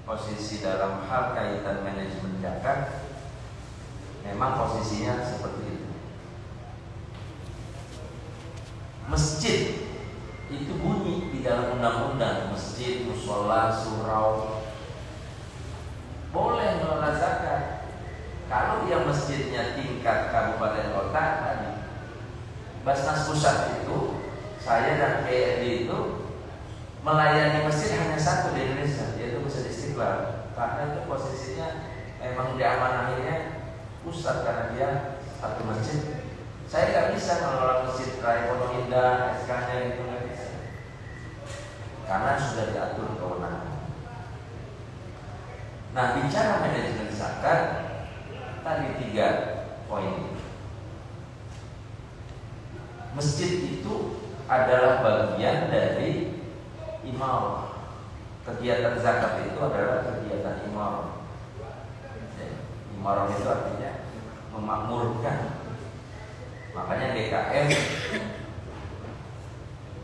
posisi dalam hal kaitan manajemen zakat memang posisinya seperti itu. Masjid itu bunyi di dalam undang-undang, masjid, musola, surau boleh mengelola zakat. Kalau yang masjidnya tingkat kabupaten kota tadi, Basnas Pusat itu, saya dan PRD itu melayani masjid hanya satu di Indonesia, yaitu Masjid Istiqlal. Karena itu posisinya memang diamanahinya pusat karena dia satu masjid. Saya nggak bisa mengelola masjid Raya Pondok Indah, SK-nya itu nggak bisa, karena sudah diatur kewenangan. Nah, bicara manajemen zakat tadi 3 poin. Masjid itu adalah bagian dari imarah. Kegiatan zakat itu adalah kegiatan imarah. Imarah itu artinya memakmurkan. Makanya DKM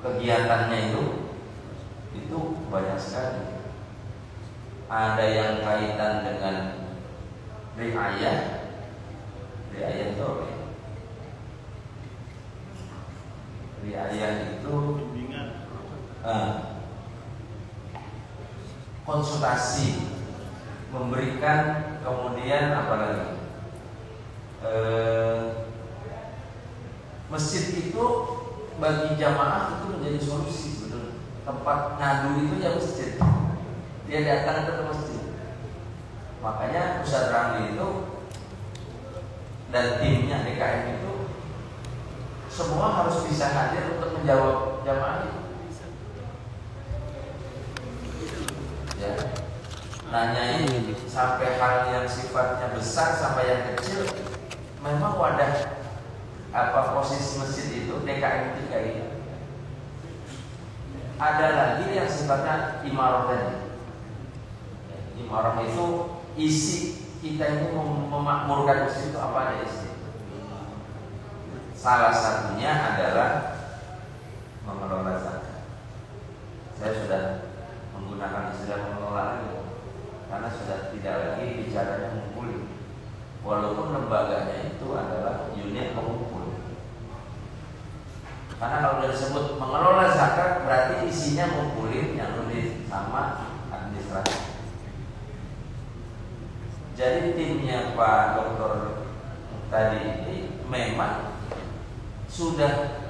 kegiatannya itu banyak sekali. Ada yang kaitan dengan riayah itu apa? Riayah itu konsultasi, memberikan, kemudian apa lagi? Masjid itu bagi jamaah itu menjadi solusi sebetulnya. Tempat ngadu itu ya masjid. Dia datang ke masjid. Makanya Ustaz Ramli itu dan timnya DKM itu semua harus bisa hadir untuk menjawab jamaah itu. Ya, nanyain sampai hal yang sifatnya besar sampai yang kecil. Memang wadah posisi masjid itu DKM itu kayak gitu. Ada lagi yang sifatnya imarah tadi. Imarah itu isi kita ini memakmurkan masjid itu apa ada isi? Salah satunya adalah mengelola zakat. Saya sudah menggunakan istilah mengelola lagi karena sudah tidak lagi bicaranya mengumpul. Walaupun lembaganya itu adalah unit pengumpul. Karena kalau sudah disebut mengelola zakat berarti isinya ngumpulin yang lebih sama administrasi. Jadi timnya Pak Dokter tadi ini memang sudah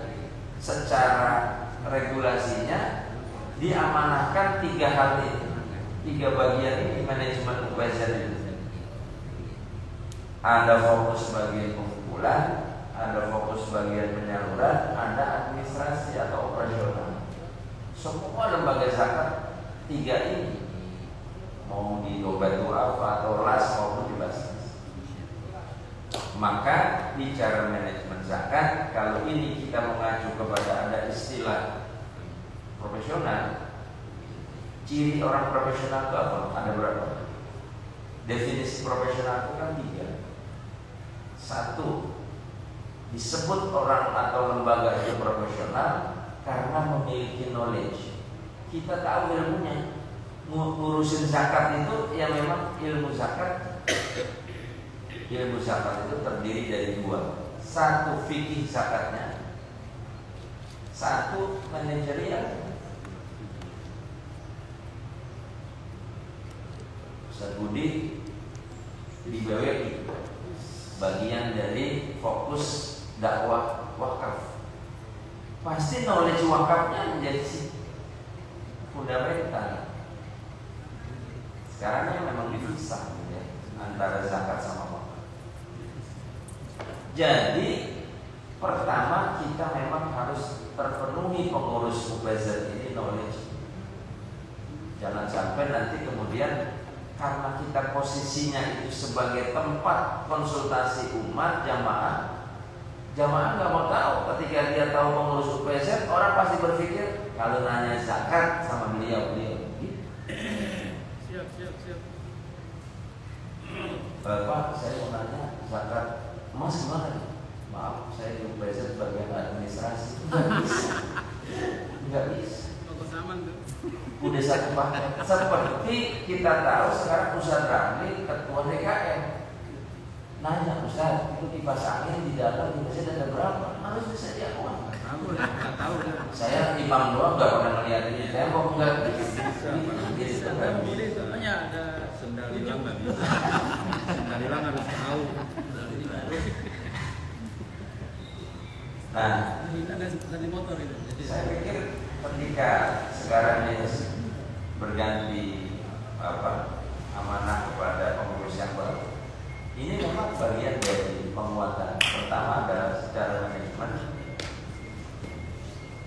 secara regulasinya diamanahkan 3 hal ini, 3 bagian ini manajemen UPZ itu. Ada fokus bagian pengumpulan, ada fokus bagian penyaluran, ada administrasi atau operasional. Semua lembaga zakat 3 ini, mau di dompet apa atau las maupun di Basnas. Maka bicara manajemen zakat, kalau ini kita mengacu kepada ada istilah profesional, ciri orang profesional itu apa? Ada berapa? Definisi profesional itu kan 3. 1, disebut orang atau lembaga itu profesional karena memiliki knowledge. Kita tahu ilmunya. Ngurusin zakat itu ya memang ilmu zakat. Ilmu zakat itu terdiri dari 2. 1 fikih zakatnya, 1 manajerial. Ustaz Budi di BWI bagian dari fokus dakwah wakaf. Pasti knowledge wakafnya menjadi fundamental. Sekarang ini memang dipisah ya, antara zakat sama wakaf. Jadi pertama kita memang harus terpenuhi pengurus UPZ ini knowledge. Jangan sampai nanti kemudian karena kita posisinya itu sebagai tempat konsultasi umat jamaah nggak mau tahu. Ketika dia tahu pengurus UPZ, orang pasti berpikir kalau nanya zakat sama beliau. Siap. Bapak, saya mau nanya zakat emas gimana nih? Maaf, saya di UPZ bagian administrasi. Nggak bisa. Udah satu paket. Seperti kita tahu sekarang Ustaz Ramli ketua DKM. Nanya Ustaz, itu kipas angin di dalam di masjid ada berapa? Harus bisa diakuan. Tahu. Saya imam doang nggak pernah melihat ini tembok nggak bisa. Soalnya ada sendal hilang nggak bisa. Sendal hilang harus tahu. Nah, ada motor itu. Jadi saya pikir ketika sekarang ini berganti amanah kepada pengurus yang baru, ini memang bagian dari penguatan. Pertama adalah secara manajemen.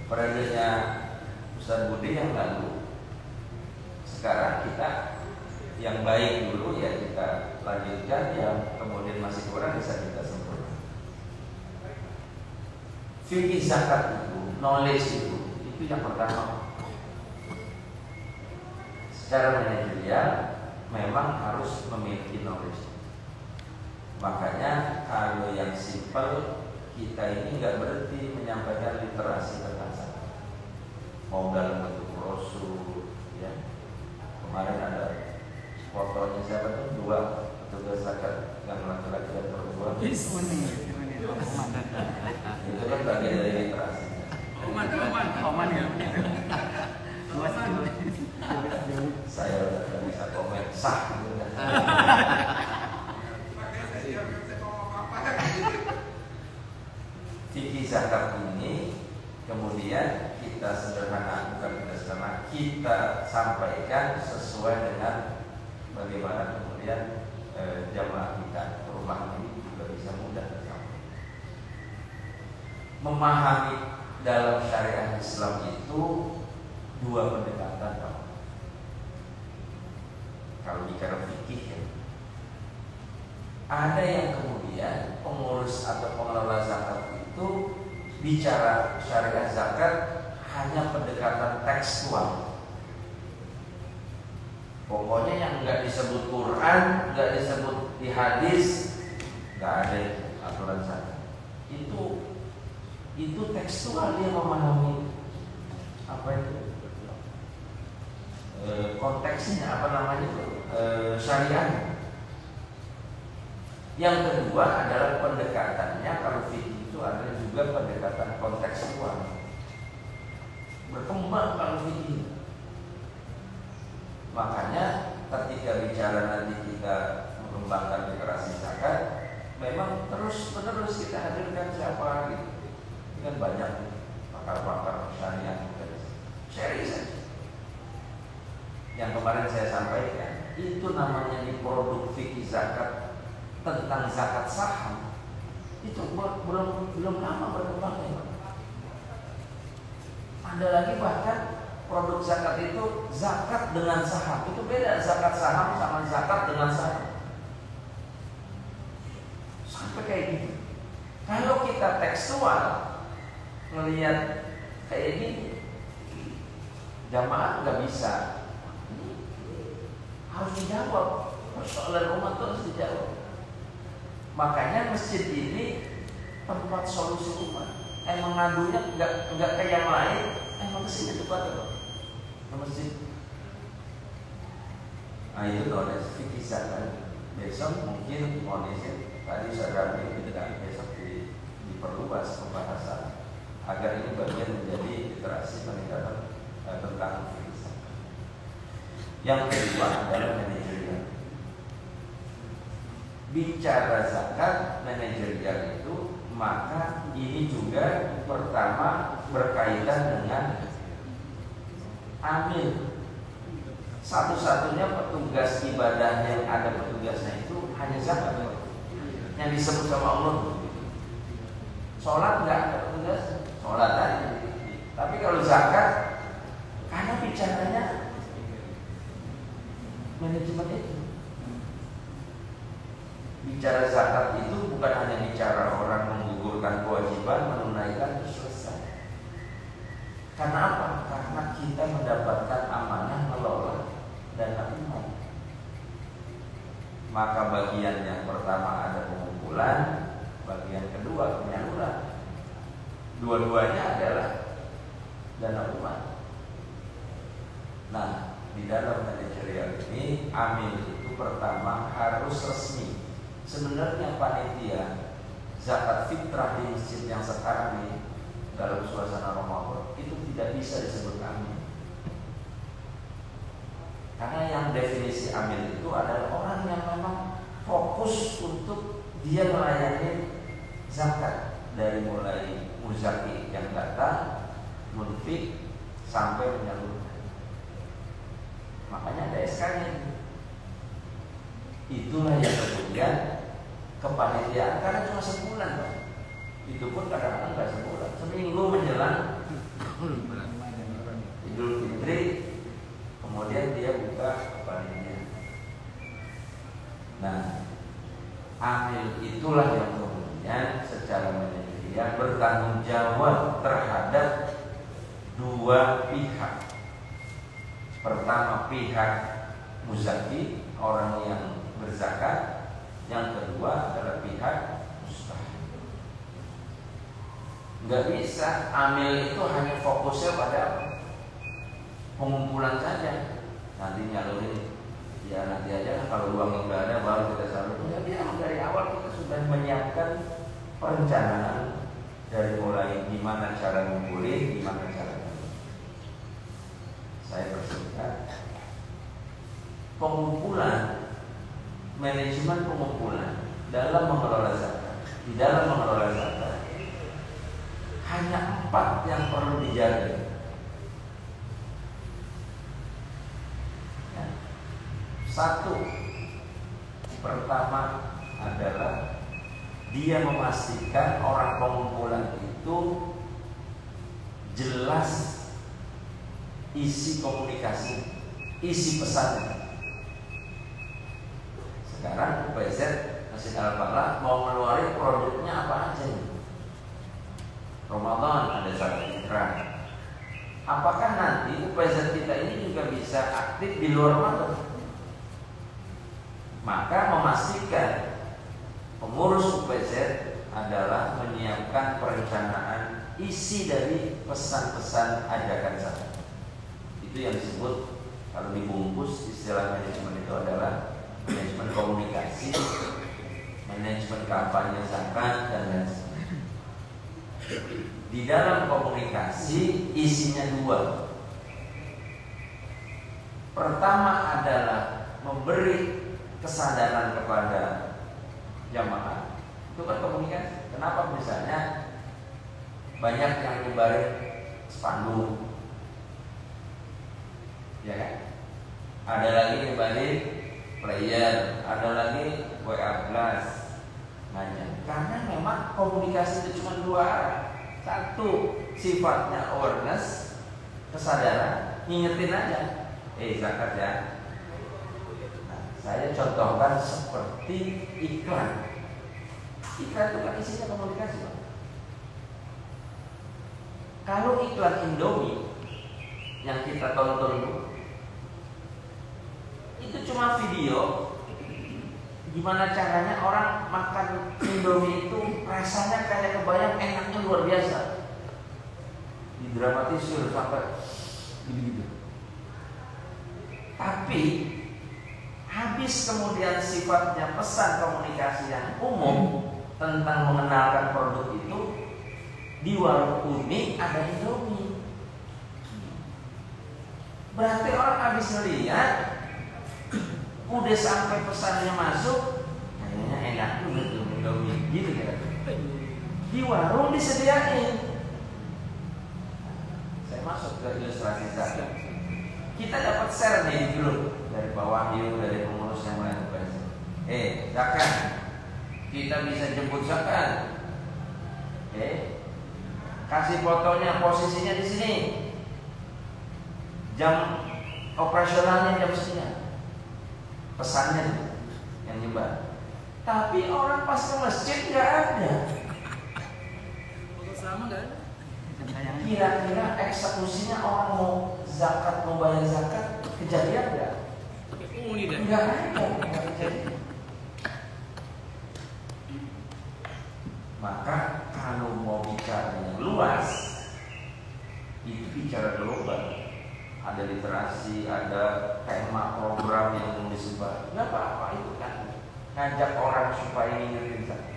Periodenya Ustaz Budi yang lalu, sekarang kita yang baik dulu ya kita lanjutkan, yang kemudian masih kurang bisa kita sempurnakan. Fikih zakat itu, knowledge itu yang pertama. Secara manajerial memang harus memiliki knowledge. Makanya kalau yang simple, kita ini nggak berhenti menyampaikan literasi tentang zakat. Mau dalam bentuk brosur, ya. Kemarin ada fotonya siapa tuh, 2 petugas zakat yang laki-laki dan perempuan. Itu kan bagian dari literasi. Oman ya. Saya udah bisa komen sah gitu kan. Fikih zakat ini kemudian kita kita sampaikan sesuai dengan bagaimana kemudian jamaah kita perumahan ini juga bisa mudah tercapai. Memahami dalam syariat Islam itu 2 pendekatan, Pak. Kalau bicara fikih ya, ada yang kemudian pengurus atau pengelola zakat itu bicara syariat zakat hanya pendekatan tekstual. Pokoknya yang nggak disebut Quran, nggak disebut di hadis, nggak ada aturan zakat. Itu tekstual, dia memahami apa itu konteksnya, apa namanya itu syariat. Yang kedua adalah pendekatannya, kalau fikih itu ada juga pendekatan kontekstual. Berkembang kalau fikih. Makanya ketika bicara nanti kita mengembangkan literasi zakat, memang terus-menerus kita hadirkan siapa gitu. Ini kan banyak pakar-pakar syariah dari sharing saja. Yang kemarin saya sampaikan, itu namanya di produk fikih zakat tentang zakat saham, itu belum lama berkembangnya. Ada lagi bahkan produk zakat itu zakat dengan saham, itu beda. Zakat saham sama zakat dengan saham, sampai kayak gitu. Kalau kita tekstual ngelihat kayak gini, jamaah nggak bisa, harus dijawab. Persoalan umat harus dijawab. Makanya masjid ini tempat solusi umat. Emang ngadunya nggak kayak yang lain, emang kesini tempatnya loh, ke masjid. Nah itu knowledge fikih zakat. Besok mungkin kondisi tadi saya bilang besok diperluas pembahasan agar ini bagian menjadi literasi peningkatan tentang fikih zakat. Yang kedua adalah manajerial. Bicara zakat manajerial itu, maka ini juga pertama berkaitan dengan amil. Satu-satunya petugas ibadah yang ada petugasnya itu hanya zakat yang disebut sama Allah. Sholat nggak ada petugas, sholat aja. Tapi kalau zakat, karena bicaranya manajemen itu. Bicara zakat itu bukan hanya bicara orang menggugurkan kewajiban, menunaikan terus selesai. Karena apa? Karena kita mendapatkan amanah mengelola dana umat. Maka bagian yang pertama ada pengumpulan, bagian kedua penyaluran. Dua-duanya adalah dana umat. manajerial ini, amil itu pertama harus resmi. Sebenarnya panitia zakat fitrah di masjid yang sekarang ini dalam suasana Ramadan itu tidak bisa disebut amil. Karena yang definisi amil itu adalah orang yang memang fokus untuk dia melayani zakat dari mulai muzaki yang datang, munfik sampai menyalurkan. Makanya ada SK-nya. Itulah yang kemudian kepanitiaan, karena cuma sebulan, Pak. Itu pun kadang-kadang nggak sebulan, seminggu menjelang Idul Fitri, kemudian dia buka kepanitiaan. Nah, amil itulah yang kemudian secara manajerial bertanggung jawab terhadap dua pihak. Pertama pihak muzaki, orang yang berzakat. Yang kedua adalah pihak mustahik. Nggak bisa amil itu hanya fokusnya pada pengumpulan saja. Nanti nyalurin, ya nanti aja kalau uang udah ada baru kita salurkan. Tapi dari awal kita sudah menyiapkan perencanaan dari mulai gimana cara ngumpulin, gimana cara. Saya bersepakat pengumpulan, manajemen pengumpulan dalam mengelola zakat. Di dalam mengelola zakat hanya 4 yang perlu dijaga. Ya. 1, pertama adalah dia memastikan orang pengumpulan itu jelas isi komunikasi, isi pesannya. Sekarang UPZ Masjid Al-Falah mau ngeluarin produknya apa aja nih? Ramadan ada zakat fitrah. Apakah nanti UPZ kita ini juga bisa aktif di luar Ramadan? Maka memastikan pengurus UPZ adalah menyiapkan perencanaan isi dari pesan-pesan ajakan zakat. Itu yang disebut, kalau dibungkus istilah manajemen itu adalah manajemen komunikasi, manajemen kampanye zakat, dan lain sebagainya. Di dalam komunikasi isinya 2. Pertama adalah memberi kesadaran kepada jamaah. Itu kan komunikasi. Kenapa misalnya banyak yang nyebarin spanduk, ya kan? Ada lagi nyebarin player, ada lagi WA blast, nanya. Karena memang komunikasi itu cuma 2 arah. 1, sifatnya awareness, kesadaran, ngingetin aja. Zakat ya. Nah, saya contohkan seperti iklan. Iklan itu kan isinya komunikasi, Pak. Kalau iklan Indomie yang kita tonton itu cuma video gimana caranya orang makan Indomie itu rasanya kayak kebayang enaknya luar biasa, didramatisir sampai gitu-gitu. Tapi habis kemudian sifatnya pesan komunikasi yang umum tentang mengenalkan produk itu, di warung kuning ada Indomie. Berarti orang habis ngeliat, udah sampai pesannya masuk, kayaknya enak juga tuh Indomie, gitu kira. Di warung disediain. Saya masuk ke ilustrasi zakat. Kita dapat share nih di grup dari bawah Wahyu, dari pengurus yang lain. Zakat, kita bisa jemput zakat. Kasih fotonya, posisinya di sini. Jam operasionalnya jam sekian. Pesannya yang nyebar. Tapi orang pas ke masjid nggak ada. Sama kan? Kira-kira eksekusinya orang mau zakat, mau bayar zakat, kejadian nggak? Nggak ada. Maka kalau mau bicara yang luas, itu bicara global. ada literasi, ada tema program yang mau disebar, nggak apa-apa, itu kan ngajak orang supaya ngingetin zakat.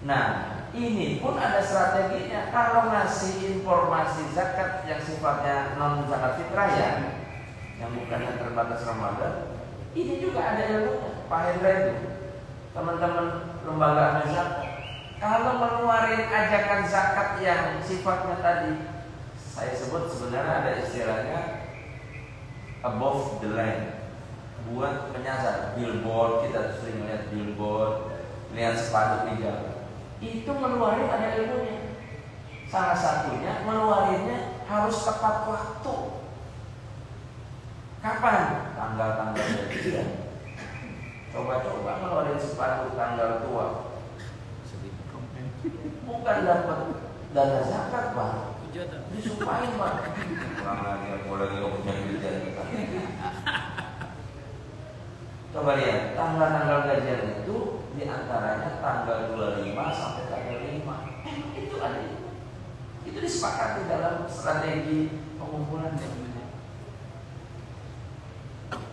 Nah, ini pun ada strateginya. Kalau ngasih informasi zakat yang sifatnya non zakat fitrah ya, yang bukan yang terbatas Ramadan, ini juga ada ilmunya. Pak Hendra itu, teman-teman lembaga zakat, kalau mengeluarkan ajakan zakat yang sifatnya tadi, saya sebut sebenarnya ada istilahnya above the line, buat menyasar. Billboard, kita sering lihat billboard, lihat sepatu di jalan. Itu ngeluarin ada ilmunya. Salah satunya ngeluarinnya harus tepat waktu. Kapan? Tanggal-tanggal gajian. Coba-coba ngeluarin sepatu tanggal tua, bukan dapat dana zakat Pak, disumpahin Pak. Kurang lagi aku lagi punya gajian. Coba lihat tanggal-tanggal gajian itu diantaranya tanggal 25 sampai tanggal 5. Itu ada. Itu disepakati dalam strategi pengumpulan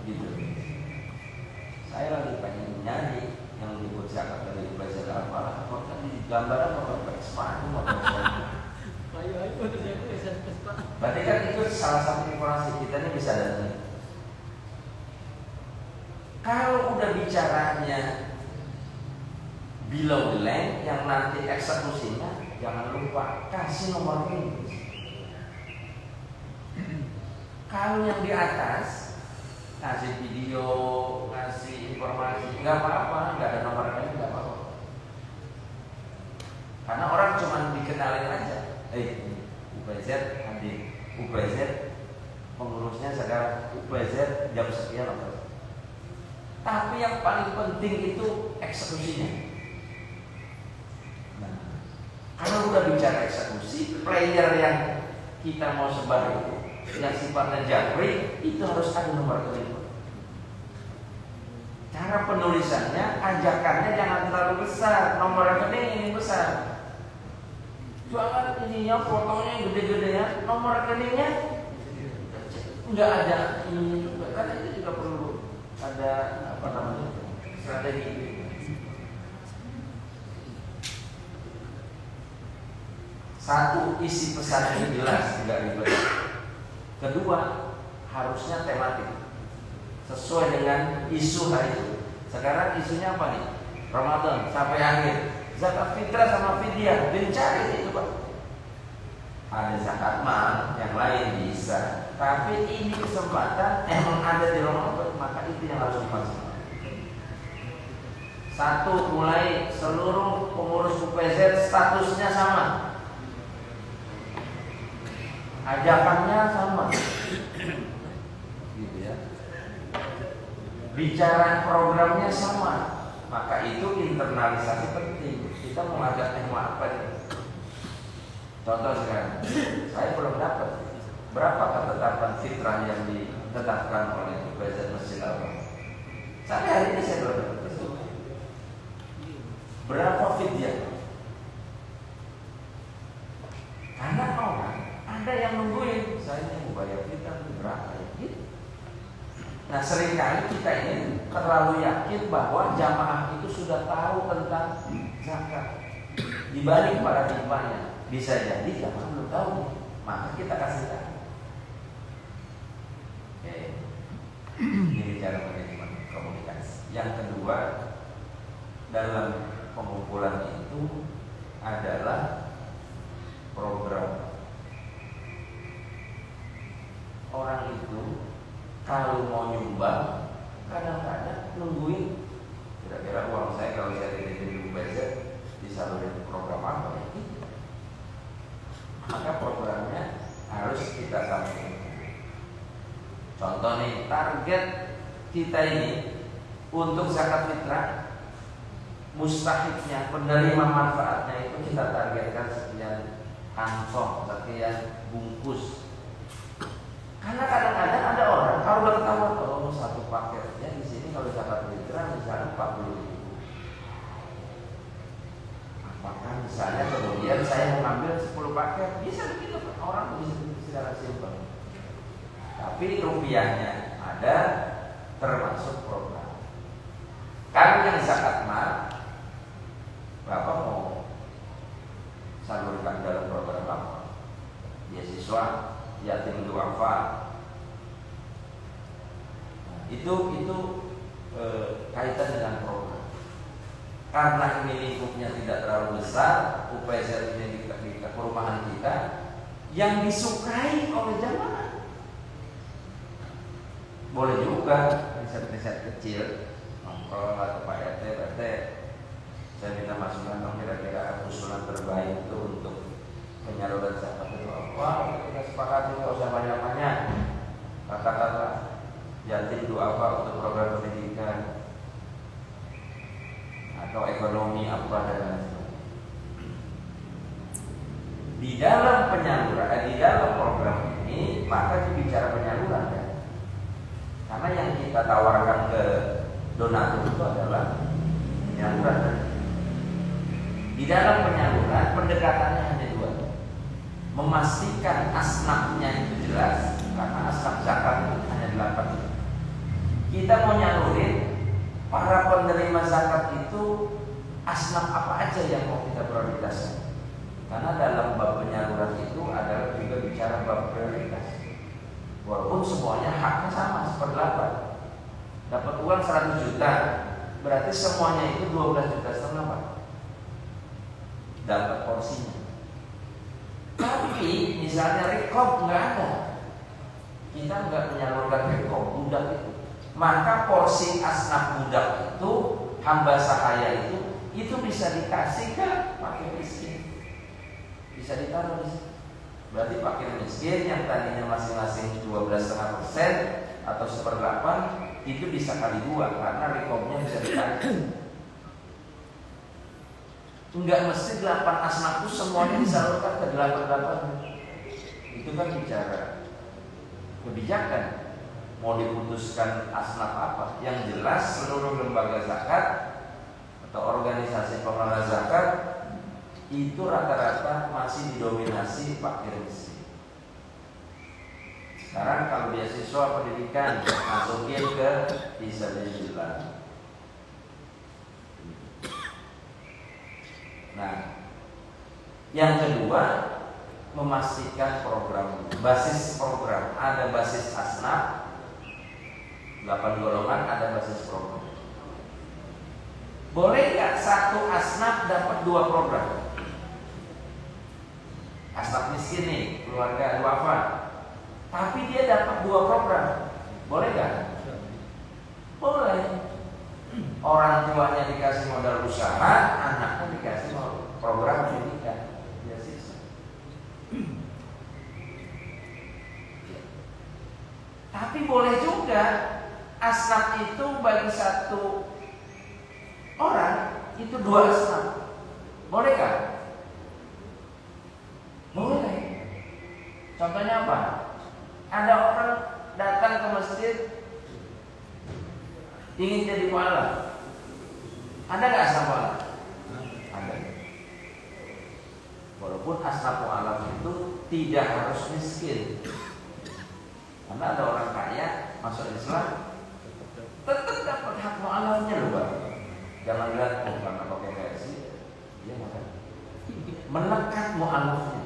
gitu. Saya lagi pengen nyari yang disebut zakat dari belajar apa, maka di gambaran pakai sepatu, berarti kan itu salah satu informasi kita ini bisa datang. Kalau udah bicaranya below the line, yang nanti eksekusinya jangan lupa kasih nomor rekening. Kalau yang di atas kasih video, kasih informasi, nggak apa-apa, nggak ada nomor rekening, nggak apa-apa. Karena orang cuma dikenalin aja, UPZ hadir, UPZ pengurusnya sekarang, UPZ jam sekian apa. Tapi yang paling penting itu eksekusinya. Nah, kalau udah bicara eksekusi, player yang kita mau sebar itu, yang sifatnya jabri, itu harus ada nomor rekening. Cara penulisannya, ajakannya jangan terlalu besar, nomor rekening ini besar. Jualan ininya, fotonya gede-gedean, nomor rekeningnya nggak ada ini juga, karena itu juga perlu ada apa namanya strategi. Satu, isi pesannya jelas, tidak ribet. Kedua, harusnya tematik, sesuai dengan isu hari itu. Sekarang isunya apa nih? Ramadan sampai akhir, zakat fitrah sama fidyah, dicari itu Pak. Ada zakat mal, yang lain bisa. Tapi ini kesempatan emang ada di Ramadan, maka itu yang harus dimaksimalkan. Satu, mulai seluruh pengurus UPZ statusnya sama, ajakannya sama, gitu ya. Bicara programnya sama, maka itu internalisasi penting. Kita mengajak apa nih? Contoh sekarang, saya belum dapat berapa ketetapan fitrah yang ditetapkan oleh UPZ Masjid Al-Falah. Sampai hari ini saya belum dapat itu. Berapa fidyah? Karena orang ada yang nungguin, saya mau bayar fitrah berapa ya? Gitu. Nah, seringkali kita ini terlalu yakin bahwa jamaah itu sudah tahu tentang zakat. Di balik paradigmanya, bisa jadi jamaah belum tahu, maka kita kasih tahu. Ini cara manajemen komunikasi. Yang kedua, dalam pengumpulan itu adalah program. Orang itu kalau mau nyumbang, kadang-kadang nungguin kira-kira uang saya kalau saya titipin di UPZ disalurin program apa ya? Maka programnya harus kita sampaikan. Contoh nih, target kita ini untuk zakat fitrah, mustahiknya, penerima manfaatnya itu kita targetkan sekian kantong, sekian bungkus. Karena kadang-kadang ada orang kalau udah ketahuan, oh satu paketnya di sini kalau zakat fitrah misalnya 40.000. Apakah misalnya kemudian saya mengambil 10 paket, bisa begitu orang bisa secara simpel. tapi rupiahnya ada, termasuk program. Kalau yang zakat mal, Bapak mau salurkan dalam program apa? Beasiswa, yatim duafa. Itu kaitan dengan program. Karena ini lingkupnya tidak terlalu besar, upaya ini di perumahan kita yang disukai oleh jamaah. Boleh juga riset-riset kecil, nongkrong atau Pak RT, saya minta masukan dong kira-kira usulan terbaik itu untuk penyaluran zakat itu apa? Kita sepakati, nggak usah banyak-banyak. Kata-kata yatim doa apa untuk program pendidikan atau ekonomi apa dan lain-lain. Di dalam penyaluran, di dalam program ini maka bicara penyaluran kan? Karena yang kita tawarkan ke donatur itu adalah penyaluran. Di dalam penyaluran pendekatannya hanya dua: memastikan asnafnya itu jelas, karena asnaf zakat itu hanya 8. Kita mau nyalurin para penerima zakat itu asnaf apa aja yang mau kita prioritaskan. Karena dalam bab penyaluran itu adalah juga bicara bab prioritas. Walaupun semuanya haknya sama, 1/8. Dapat uang 100 juta, berarti semuanya itu 12,5 juta Pak. Dapat porsinya. Tapi misalnya rekom nggak ada, kita nggak menyalurkan rekom budak itu, maka porsi asnaf budak itu, hamba sahaya itu bisa dikasih ke fakir miskin, bisa ditaruh di sini. Berarti fakir miskin yang tadinya masing-masing 12,5% atau 1/8 itu bisa kali 2 karena rekomnya bisa ditarik. Enggak mesti 8 asnaf itu semuanya disalurkan ke 8. Itu kan bicara kebijakan. Mau diputuskan asnaf apa? Yang jelas seluruh lembaga zakat atau organisasi pengelola zakat itu rata-rata masih didominasi fakir miskin. Sekarang kalau beasiswa pendidikan masukin ke fisabilillah. Nah, yang kedua memastikan program, basis program, ada basis asnaf 8 golongan, ada basis program. Boleh nggak satu asnaf dapat 2 program? Asnaf miskin nih, keluarga duafa, tapi dia dapat 2 program, boleh nggak? Boleh. Orang tuanya dikasih modal usaha, anaknya dikasih program pendidikan, beasiswa. Tapi boleh juga asnaf itu bagi satu orang itu 2 asnaf, boleh kan? Boleh. Contohnya apa? Ada orang datang ke masjid ingin jadi mualaf. Ada nggak asnaf mualaf? Ada. Walaupun asnaf mualaf itu tidak harus miskin. Karena ada orang kaya masuk Islam tetap dapat hak mualafnya loh Pak. Jangan lihat karena pakai versi, dia makan melekat mualafnya.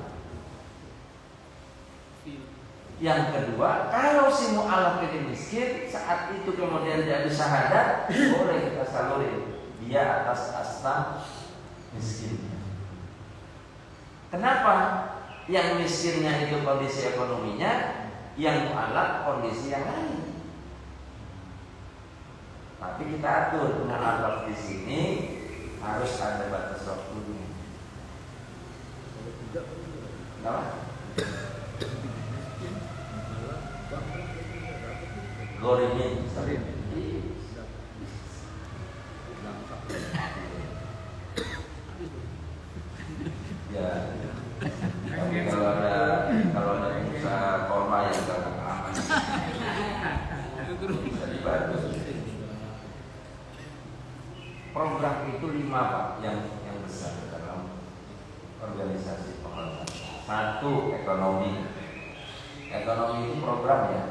Yang kedua, kalau si mu'alaf ini miskin, saat itu kemudian dia ada syahadat, boleh kita salurin dia atas asnaf miskin. Kenapa? Yang miskinnya itu kondisi ekonominya, yang mu'alaf kondisi yang lain. Tapi kita atur mu'alaf di sini harus ada batas waktunya. Kenapa? Gorimin, ya. Tapi kalau ada usaha korma yang gak aman, bisa dibantu. Program itu 5 Pak yang besar dalam organisasi pengelola. 1, ekonomi. Ekonomi itu program ya.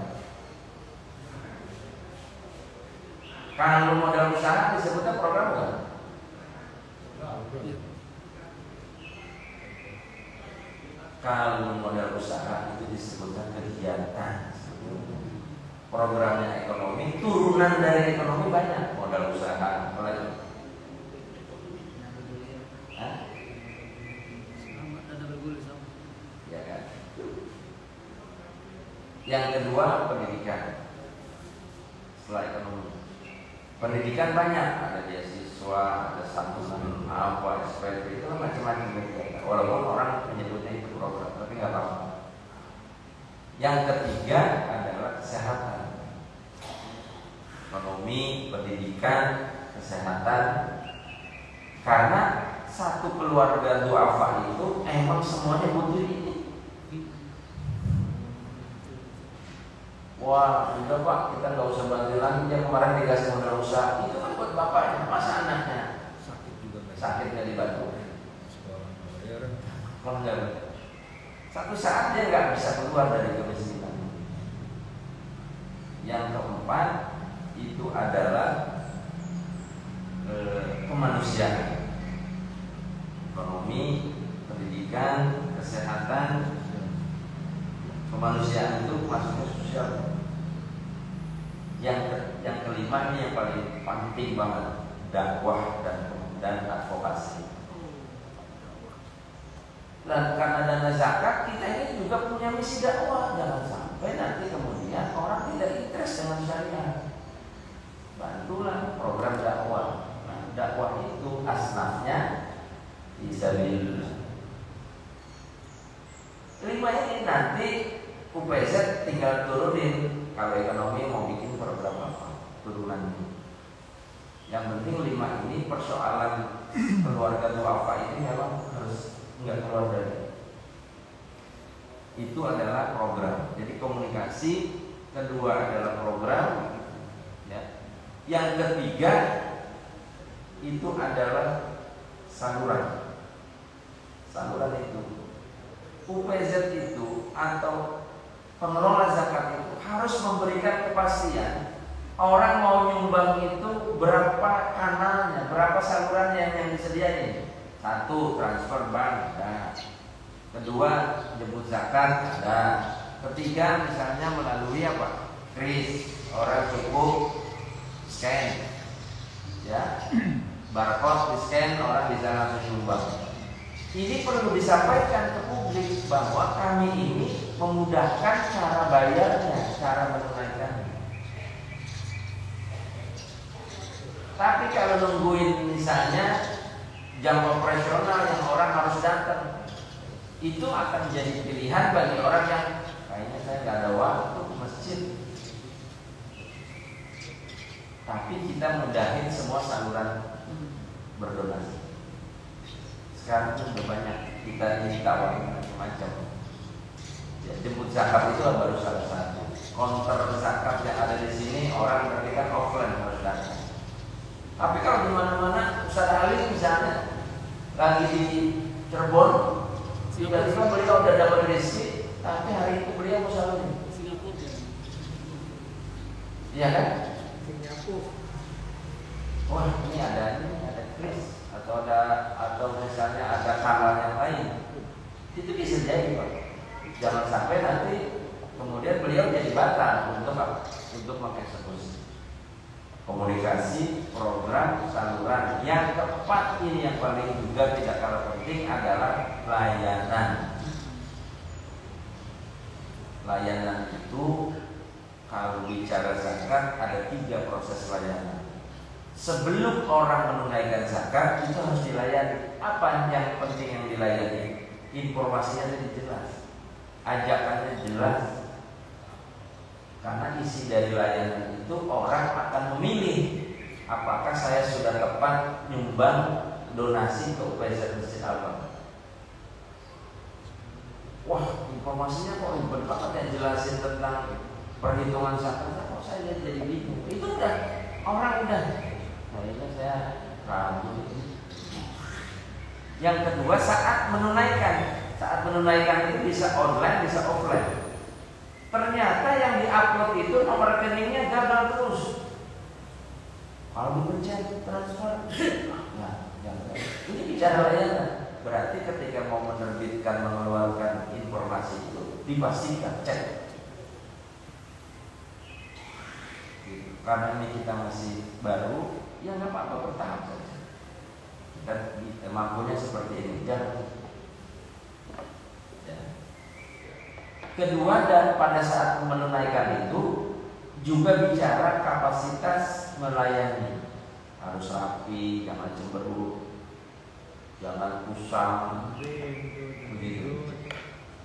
Kalau modal usaha disebutnya program kan? Kalau modal usaha itu disebutnya kegiatan. Programnya ekonomi, turunan dari ekonomi banyak. Modal usaha, apalagi? Ya kan? Yang kedua pendidikan. Setelah ekonomi, pendidikan banyak, ada beasiswa, ada santunan apa, SPP, itu macam-macam. Walaupun orang menyebutnya itu program, tapi nggak apa-apa. Yang ketiga adalah kesehatan. Ekonomi, pendidikan, kesehatan. Karena satu keluarga duafa itu emang semuanya butuh ini. Wah, udah Pak, kita nggak usah bantu lagi. Yang kemarin dikasih modal usaha itu kan buat bapaknya, masa anaknya Sakit juga nggak sakitnya dibantu. sekolah bayar. Kalau nggak, satu saat dia nggak bisa keluar dari kemiskinan. Yang keempat itu adalah kemanusiaan, ekonomi, pendidikan, kesehatan, kemanusiaan itu maksudnya sosial. Yang kelima ini yang paling penting banget, dakwah dan advokasi. Dan karena dana zakat kita ini juga punya misi dakwah. Jangan sampai nanti kemudian orang tidak interest dengan syariah. Bantulah program dakwah. Nah, dakwah itu asnafnya fisabilillah. Kelima ini nanti UPZ tinggal turunin. Kalau ekonomi mau bikin program apa, turunannya. Yang penting 5 ini persoalan keluarga duafa ini memang harus nggak keluar dari. Itu adalah program. Jadi komunikasi kedua adalah program. Ya. Yang ketiga itu adalah saluran. Saluran itu UPZ itu atau pengelola zakat itu harus memberikan kepastian orang mau nyumbang itu berapa kanalnya, berapa salurannya yang disediain. 1, transfer bank ada. 2, jemput zakat ada. 3, misalnya melalui apa? Kris, orang cukup scan, ya, barcode di scan orang bisa langsung nyumbang. Ini perlu disampaikan ke publik bahwa kami ini memudahkan cara bayarnya, cara menunaikannya. Tapi kalau nungguin misalnya jam operasional yang orang harus datang, itu akan menjadi pilihan bagi orang yang kayaknya saya nggak ada waktu ke masjid. Tapi kita mudahin semua saluran berdonasi. Sekarang sudah banyak kita ini tawarin macam-macam. Ya, jemput zakat itu baru salah satu. Konter zakat yang ada di sini orang ketika offline harus datang. Tapi kalau di mana-mana Ustaz Ali misalnya lagi di Cirebon, tiba-tiba beliau udah dapat rezeki, tapi hari itu beliau mau salurin. Iya kan? Wah, ini ada kris atau misalnya ada kanal yang lain. Itu bisa jadi, Pak. Jangan sampai nanti kemudian beliau jadi batal untuk apa? Untuk mengeksekusi. Komunikasi, program, saluran. Yang keempat ini yang paling juga tidak kalah penting adalah layanan. Layanan itu kalau bicara zakat ada 3 proses layanan. Sebelum orang menunaikan zakat itu harus dilayani. Apa yang penting yang dilayani? Informasinya jadi jelas, ajakannya jelas. Karena isi dari layanan itu orang akan memilih apakah saya sudah tepat nyumbang donasi ke UPZ Masjid Al-Falah. Wah, informasinya kok ribet banget yang jelasin tentang perhitungan zakat. Kok saya jadi bingung. Itu udah orang udah kayaknya saya ragu. Yang kedua saat menunaikan. Saat menunaikan itu bisa online, bisa offline. Ternyata yang diupload itu nomor rekeningnya gagal terus. saya transfer. Nah, ini bicara layanan. Berarti ketika mau menerbitkan, mengeluarkan informasi itu dipastikan cek. Karena ini kita masih baru, ya nggak apa-apa, bertahap saja. Dan mampunya seperti ini, jangan. Ya. Kedua, dan pada saat menunaikan itu juga bicara kapasitas melayani. Harus rapi, jangan cemberut, jangan kusam, begitu.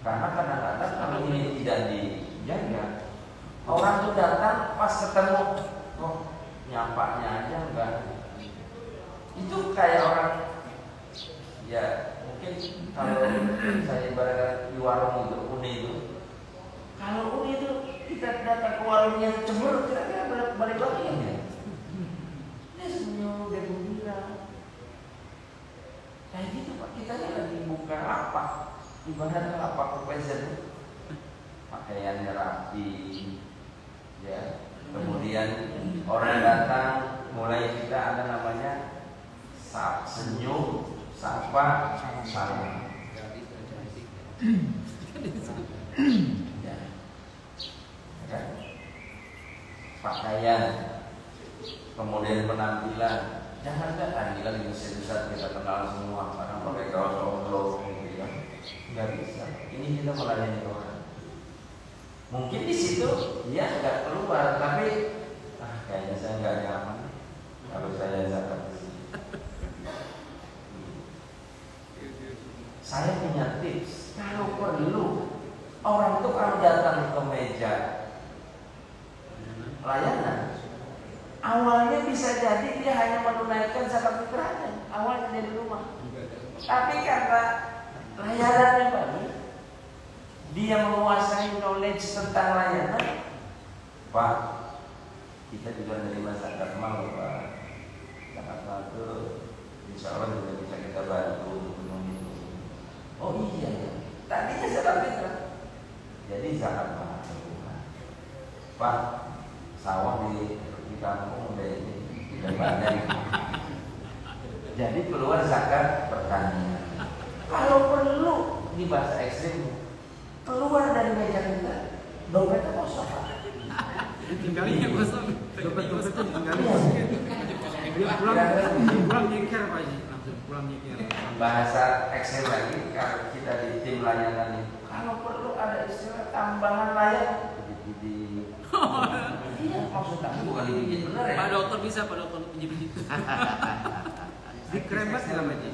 Karena kadang-kadang kalau ini tidak dijaga, orang tuh datang pas ketemu, oh nyapanya aja enggak. Itu kayak orang, ya mungkin kalau saya ibaratkan di warung itu, Uni itu, kalau Uni itu kita datang ke warungnya cemberut, kira-kira balik lagi ya. Dia senyum, dia gembira. Kayak gitu Pak, kita ini lagi buka lapak, ibaratnya lapak kepezen, pakaiannya rapi, ya. Kemudian orang datang, mulai kita ada namanya senyum, sapa, salam. Ya. Kan? Pakaian, kemudian penampilan. Jangan kita di Indonesia kita kenal semua, karena pakai kaos oblong, gitu ya. Nggak bisa. Ini kita melayani orang. Mungkin di situ dia nggak keluar, tapi kayaknya saya nggak nyaman kalau saya zakat di sini. Saya punya tips, kalau perlu orang itu kalau datang ke meja layanan, awalnya bisa jadi dia hanya menunaikan zakat fitrahnya, awalnya dari rumah. Tapi karena layanannya bagus, dia menguasai knowledge tentang layanan, Pak, kita juga menerima zakat mal, Pak. Zakat mal itu insya Allah juga bisa kita bantu untuk memenuhi. Oh iya ya, tadinya zakat fitrah, jadi zakat mal. Pak, sawah di kampung udah ini tidak banyak. Jadi keluar zakat pertanian. Kalau perlu di bahasa ekstrim, keluar dari meja kita, dompetnya kosong. Tinggalnya kosong. Dompet-dompetnya ditinggalin. Pulang nyeker Pak Haji, langsung pulang nyeker. Bahasa ekstrim lagi, kalau kita di tim layanan itu, kalau perlu ada istilah tambahan layan, iya, maksud kamu bukan dibikin benar ya? Pak dokter bisa, Pak dokter pijit-pijit. Dikrembat ya Pak Haji?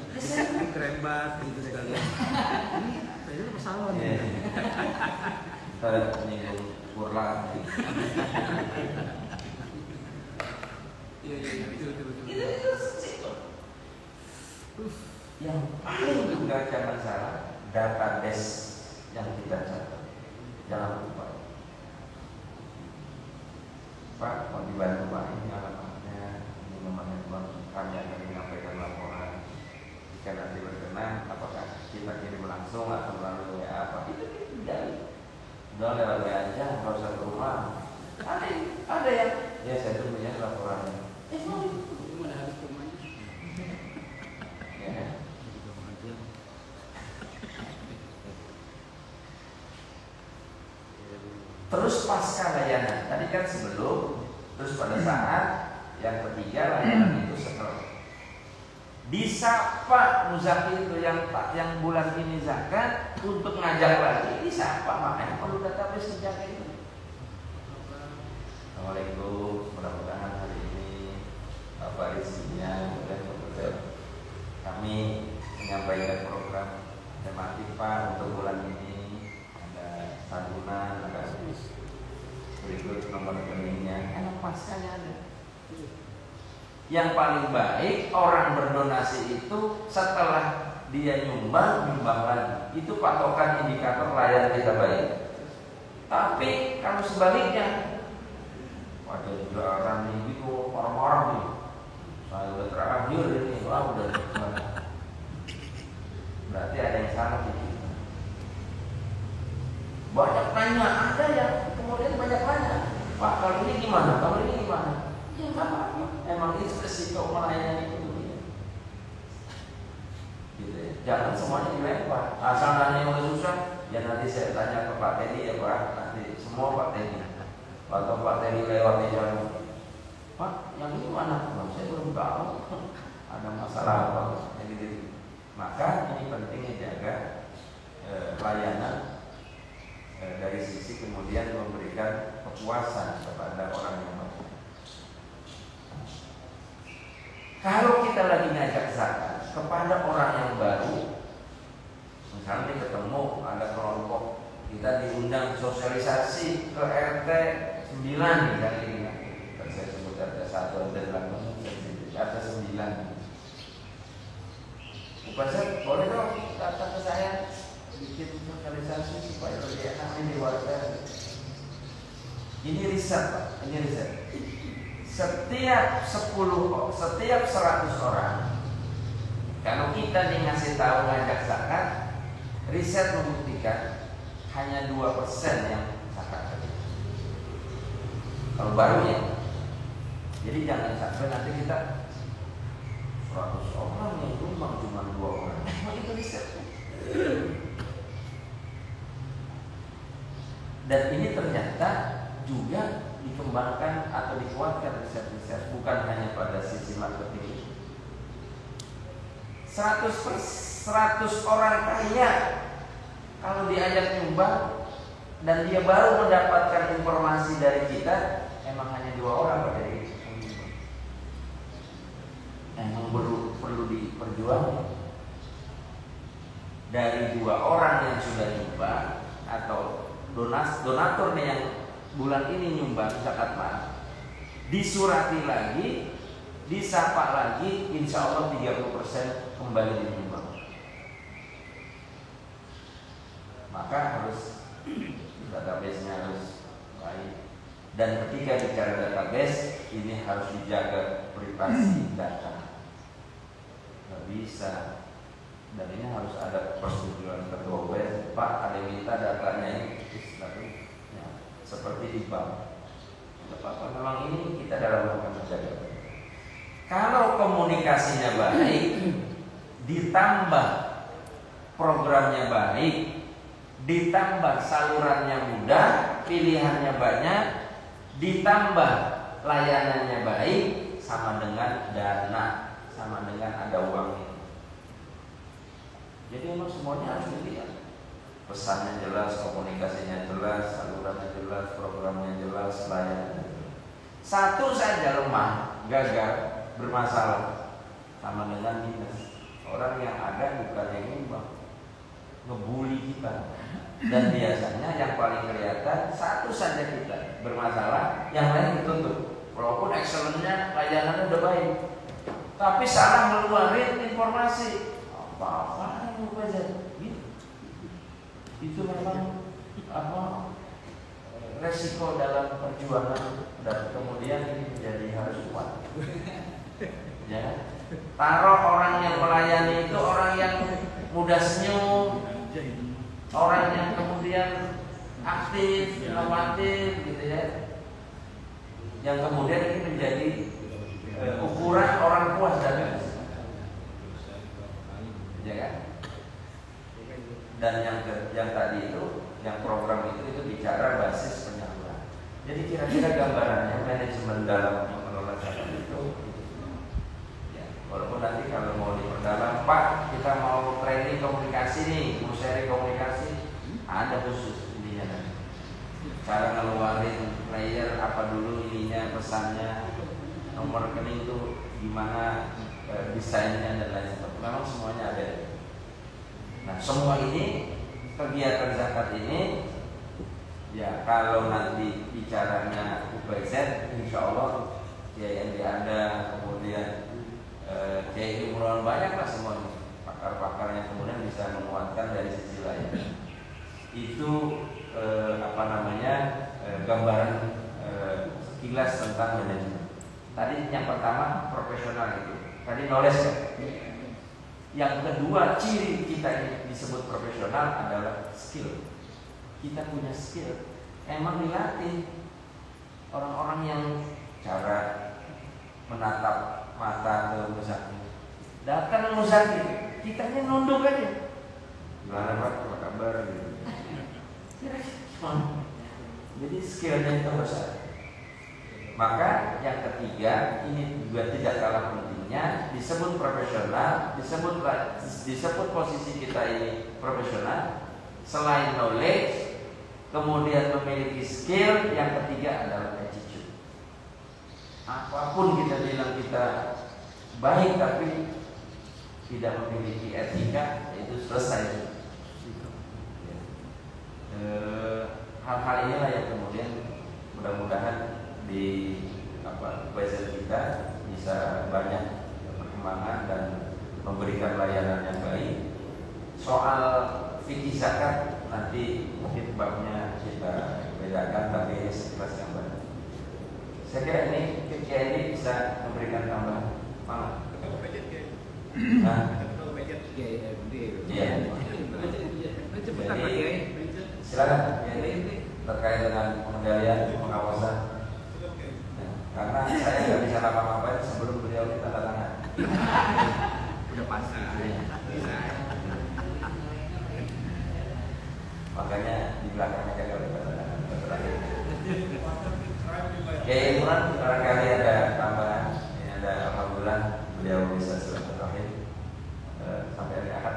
Dikrembat gitu sekalian. Ini kayaknya pesangon. Kita menyinggung kurlang. Iya, betul. Itu simpel. Yang paling juga jangan salah, database yang kita catat. Jangan lupa. Pak, mau dibantu Pak, ini alamatnya, ini nomornya Bang, kami akan menyampaikan laporan. Jika nanti berkenan, apakah kita kirim langsung atau melalui WA apa? Itu tidak. Udah lewat WA aja, nggak usah ke rumah. Ada yang, ya saya tuh punya laporannya. Mana habis rumahnya? Ya. Terus pasca layanan, tadi kan sebelum, terus pada saat yang ketiga layanan itu setelah. Disapa muzakir itu yang bulan ini zakat untuk ngajak lagi, disapa, makanya perlu database dijaga itu. Assalamualaikum, mudah-mudahan hari ini Bapak Rizkinya mudah kami menyampaikan program tematik Pak untuk bulan ini. Santunan, ada berikut nomor rekeningnya, enak paskanya ada. Yang paling baik orang berdonasi itu setelah dia nyumbang lagi. Itu patokan indikator layan kita baik. Tapi kalau sebaliknya, ada juga orang ini orang-orang nih, saya udah terakhir ini, wah udah berarti ada yang salah gitu. Banyak tanya, ada yang kemudian banyak tanya, Pak kalau ini gimana, kalau ini gimana? Ya nggak apa-apa, yang memang itu resiko melayani itu. Gitu ya. Jangan semuanya dilempar. Asal nanya yang udah susah, ya nanti saya tanya ke Pak Teddy ya Pak. Nanti semua Pak Teddy. Waktu Pak Teddy lewat di jalan, Pak, yang ini mana? Nah, saya belum tahu. Ada masalah apa? Jadi, maka ini pentingnya jaga layanan dari sisi kemudian memberikan kepuasan kepada orang yang mampu. Kalau kita lagi ngajak zakat kepada orang yang baru, misalnya ketemu ada kelompok, kita diundang sosialisasi ke RT 9 misalnya ini, saya sebut RT 1, RT 8, RT 9. Ustaz, boleh dong datang ke saya bikin sosialisasi supaya lebih enak di warga. Ini riset Pak, ini riset. Setiap 100 orang, kalau kita nih ngasih tahu ngajak zakat, riset membuktikan hanya 2% yang zakat. Kalau baru ya. Jadi jangan sampai nanti kita 100 orang yang rumah cuma 2 orang. Itu riset. Dan ini ternyata juga dikembangkan atau dikuatkan riset-riset, bukan hanya pada sisi marketing. 100 orang kaya kalau diajak nyumbang dan dia baru mendapatkan informasi dari kita, emang hanya 2 orang dari penyumbang. Emang perlu diperjuangkan. Dari 2 orang yang sudah nyumbang atau donaturnya yang bulan ini nyumbang zakat mal, disurati lagi, disapa lagi, insya Allah 30% kembali dinyumbang. Maka harus database-nya harus baik. Dan ketika bicara database, ini harus dijaga privasi data. Nggak bisa. Dan ini harus ada persetujuan ketua UPS. Pak, ada minta datanya ini, ya, seperti di bank. Apa memang ini kita dalam rangka menjaga. Kalau komunikasinya baik, ditambah programnya baik, ditambah salurannya mudah, pilihannya banyak, ditambah layanannya baik, sama dengan dana, sama dengan ada uangnya. Jadi memang semuanya harus dilihat. Pesannya jelas, komunikasinya jelas, salurannya jelas, programnya jelas, layanannya jelas. Satu saja lemah, gagal, bermasalah, sama dengan minus. Orang yang ada bukan yang nyumbang, ngebully kita. Dan biasanya yang paling kelihatan satu saja kita bermasalah, yang lain dituntut. Walaupun excellent-nya layanannya udah baik, tapi salah ngeluarin informasi. Apa-apa gitu. Itu memang resiko dalam perjuangan, dan kemudian ini menjadi harus kuat. Ya, taruh orang yang melayani itu orang yang mudah senyum, orang yang kemudian aktif, inovatif, gitu ya. Yang kemudian ini menjadi ukuran orang puas dan ya kan? Dan yang tadi itu, yang program itu bicara basis penyaluran. Jadi kira-kira gambarannya manajemen dalam mengelola zakat itu. Ya, walaupun nanti kalau mau diperdalam, Pak, kita mau training komunikasi nih, mau sharing komunikasi, ada khusus intinya nanti. Cara ngeluarin player apa dulu ininya, pesannya, nomor rekening itu gimana, desainnya dan lain sebagainya. Memang semuanya ada. Nah, semua ini kegiatan zakat ini, ya kalau nanti bicaranya UPZ, insya Allah ya yang ada, kemudian Kiai Imran banyak lah semuanya, pakar-pakar yang kemudian bisa menguatkan dari sisi lain. Itu gambaran sekilas tentang manajemen. Tadi yang pertama profesional itu. Tadi knowledge kan? Yang kedua ciri kita ini disebut profesional adalah skill. Kita punya skill. Emang dilatih orang-orang yang cara menatap mata ke musafir. Datang musafir, kitanya nunduk aja. Gimana Pak, apa kabar gitu. Jadi skillnya itu besar. Maka yang ketiga ini juga tidak kalah pentingnya, disebut profesional, disebut posisi kita ini profesional. Selain knowledge, kemudian memiliki skill, yang ketiga adalah attitude. Apapun kita bilang kita baik tapi tidak memiliki etika, itu selesai. Hal-hal inilah yang kemudian mudah-mudahan di website kita bisa banyak perkembangan dan memberikan layanan yang baik. Soal fikih zakat nanti mungkin babnya kita bedakan, tapi sekilas yang baik. Saya kira ini fikih ini bisa memberikan tambahan. Mana? Iya. Silakan. Ini terkait dengan pengendalian pengawasan. Karena saya nggak bisa ngapa-ngapain sebelum beliau minta tanda tangan. Udah pasti. Makanya di belakangnya jaga oleh tanda tangan. Oke, Imran, barangkali ada tambahan. Ini ada, alhamdulillah beliau bisa silaturahim sampai hari Ahad.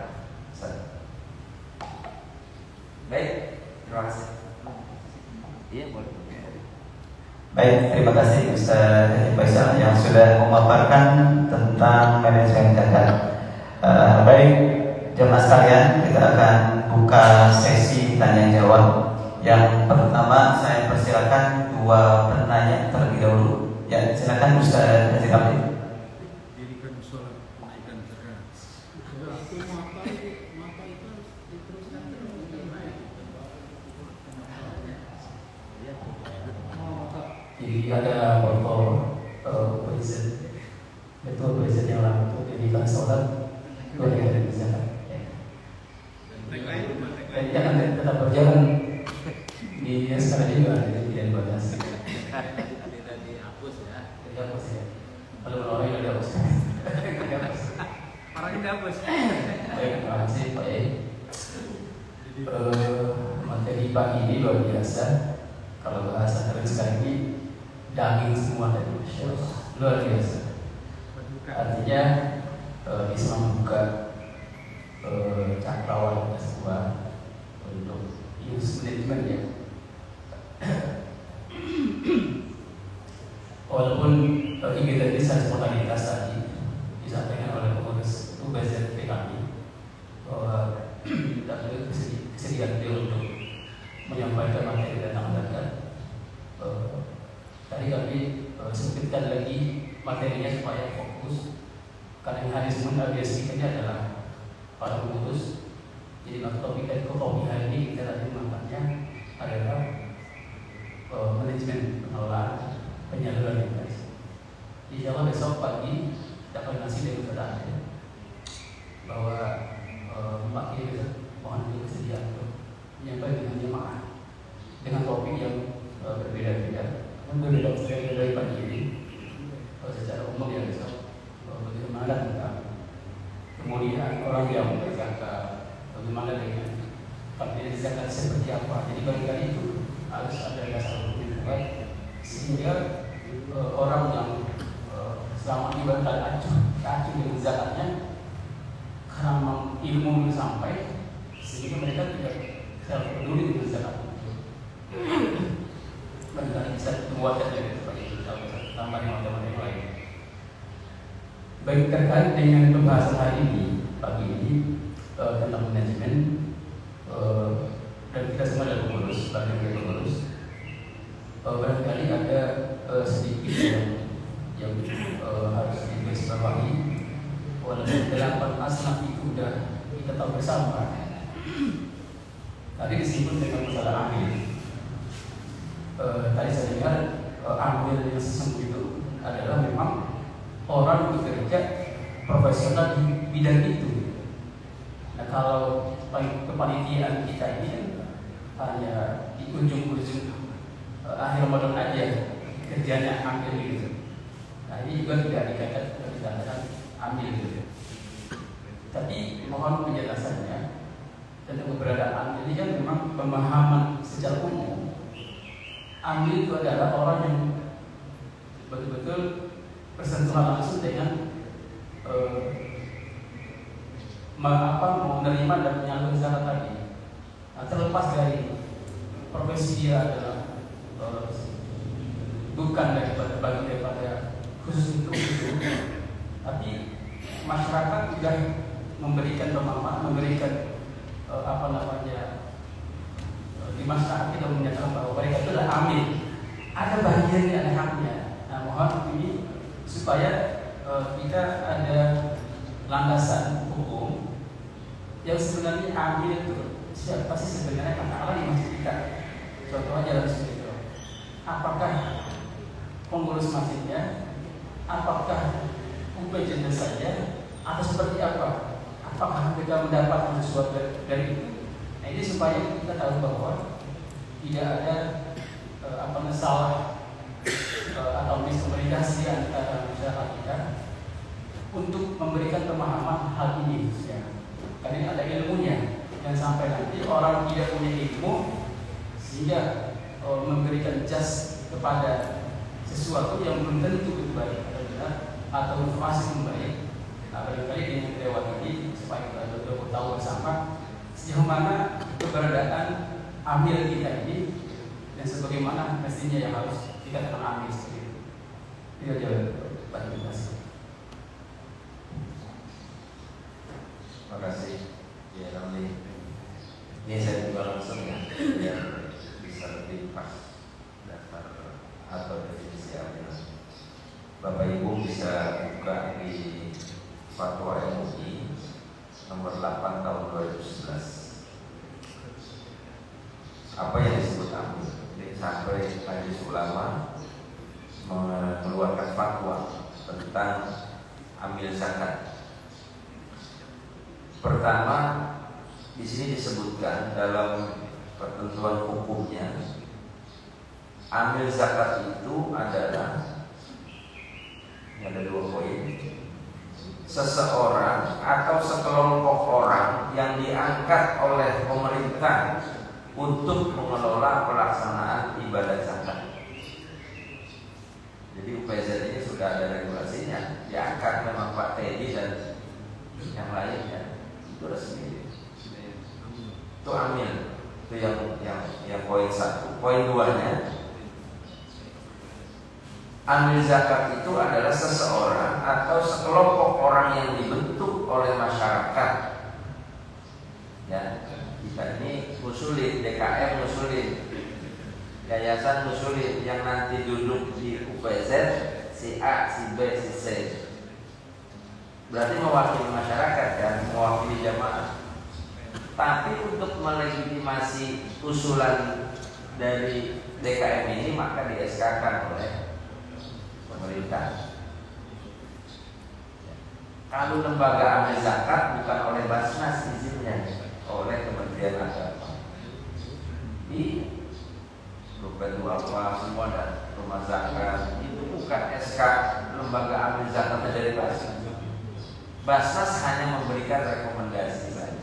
Baik, terima kasih. Iya, boleh. Baik, terima kasih Ustaz Faisal yang sudah memaparkan tentang manajemen zakat. Baik, jemaah sekalian, kita akan buka sesi tanya jawab. Yang pertama saya persilakan dua penanya terlebih dahulu. Ya, silakan Ustaz Haji Kamil. Dirikan sholat kenaikan zakat. Jadi ada foto presiden, itu presiden yang lama itu dirikan sholat dua hari zakat. Jangan tetap berjalan di sekarang juga ada tidak dibatasi. Tidak dihapus ya. Dihapus ya. Kalau orang yang dihapus. Orangnya dihapus. Baik, terima kasih Pak Yai. Materi pagi ini luar biasa. Kalau bahasa keren sekarang ini daging semua tadi, luar biasa. Artinya bisa membuka cakrawala kita semua untuk use management ya. Walaupun ini tadi saya spontanitas tadi disampaikan oleh pengurus UBZP kami bahwa kita kesediaan beliau untuk menyampaikan materi tentang zakat. Tadi kami sempitkan lagi materinya supaya fokus, karena yang hadis mengabiasikannya adalah para pengurus. Jadi topik dari topik hari ini kita tadi mengangkatnya adalah manajemen pengelolaan penyaluran investasi. Insya Allah besok pagi dapat nasi dari Ustaz bahwa Mbak Kiri besok mohon kesediaan untuk menyampaikan dengan jemaah dengan topik yang berbeda-beda. Yang berbeda dari pagi ini secara umum ya besok bagaimana tentang kemudian orang yang berzakat, bagaimana dengan kampanye zakat seperti apa. Jadi barangkali itu harus ada dasar hukum juga sehingga orang yang selama ini berkali-kali acuh dengan zakatnya karena memang ilmu belum sampai sehingga mereka tidak terlalu peduli dengan zakat. Barangkali bisa menguatkan dari seperti itu tambah dengan teman-teman yang lain. Baik, terkait dengan pembahasan hari ini pagi ini tentang manajemen dan kita semua adalah pengurus, bagian dari pengurus. Barangkali ada sedikit yang harus digarisbawahi. Walaupun 8 asnaf itu sudah kita tahu bersama. Tadi disebut dengan masalah amil. Tadi saya dengar amil yang sesungguhnya itu adalah memang orang bekerja profesional di bidang itu. Nah, kalau kepanitiaan kita ini hanya di ujung-ujung akhir Ramadan aja kerjanya ambil gitu. Nah ini juga tidak dikatakan amil gitu. Tapi mohon penjelasannya tentang keberadaan amil ini kan memang pemahaman secara umum. Amil itu adalah orang yang betul-betul bersentuhan langsung dengan menerima dan menyalurkan zakat tadi. Nah, terlepas dari profesi dia adalah bukan bagian daripada khusus untuk itu, tapi masyarakat sudah memberikan pemahaman, memberikan di masyarakat kita menyatakan bahwa mereka itu adalah amil, ada bagiannya, ada haknya. Nah, mohon ini supaya kita ada landasan hukum yang sebenarnya amil itu siapa sih sebenarnya katakanlah di masjid kita. Contoh aja dalam itu. Apakah pengurus masjidnya, apakah UPJ saja, atau seperti apa? Apakah kita mendapatkan sesuatu dari itu? Nah, ini supaya kita tahu bahwa tidak ada salah atau miskomunikasi antara masyarakat kita untuk memberikan pemahaman hal ini. Karena ini ada ilmunya, dan sampai nanti orang tidak punya ilmu sehingga memberikan jas kepada sesuatu yang belum tentu itu baik atau benar atau informasi yang baik. Nah, barangkali dengan lewat ini supaya kita betul-betul tahu bersama sejauh mana keberadaan amil kita ini dan sebagaimana mestinya yang harus dikatakan amil seperti itu. Tidak jauh banyak kasih. Terima kasih. Ya, Ramli. Ini saya juga langsung ya, biar bisa lebih pas daftar atau definisi amil. Bapak Ibu bisa buka di Fatwa MUI nomor 8 tahun 2011. Apa yang disebut amil? Jadi sampai Majelis Ulama mengeluarkan fatwa tentang amil zakat. Pertama, di sini disebutkan dalam ketentuan hukumnya, amil zakat itu adalah, ada 2 poin, seseorang atau sekelompok orang yang diangkat oleh pemerintah untuk mengelola pelaksanaan ibadah zakat. Jadi UPZ ini sudah ada regulasinya, diangkat memang Pak Teddy dan yang lainnya, itu resmi. Itu amil, itu yang poin 1. Poin 2-nya, amil zakat itu adalah seseorang atau sekelompok orang yang dibentuk oleh masyarakat. Ya, kita ini ngusulin, DKM ngusulin, yayasan ngusulin, yang nanti duduk di UPZ si A, si B, si C. Berarti mewakili masyarakat kan, mewakili jamaah. Tapi untuk melegitimasi usulan dari DKM ini maka di SK-kan oleh pemerintah. Kalau lembaga amil zakat bukan oleh Basnas izinnya, oleh Kementerian Agama. Di Rukun apa semua dan rumah zakat itu bukan SK lembaga amil zakat dari Basnas. Basnas hanya memberikan rekomendasi saja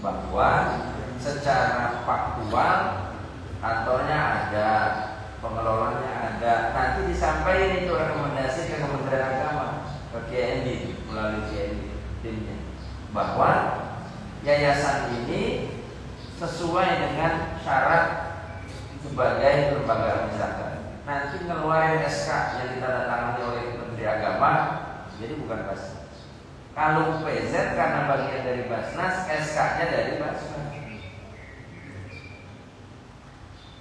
bahwa secara faktual kantornya ada, pengelolanya ada, nanti disampaikan itu rekomendasi ke Kementerian Agama, ke KND melalui KND timnya, bahwa yayasan ini sesuai dengan syarat sebagai lembaga amil zakat. Nanti ngeluarin SK yang ditandatangani oleh Menteri Agama, jadi bukan Basnas. Kalau PZ karena bagian dari Basnas, SK-nya dari Basnas.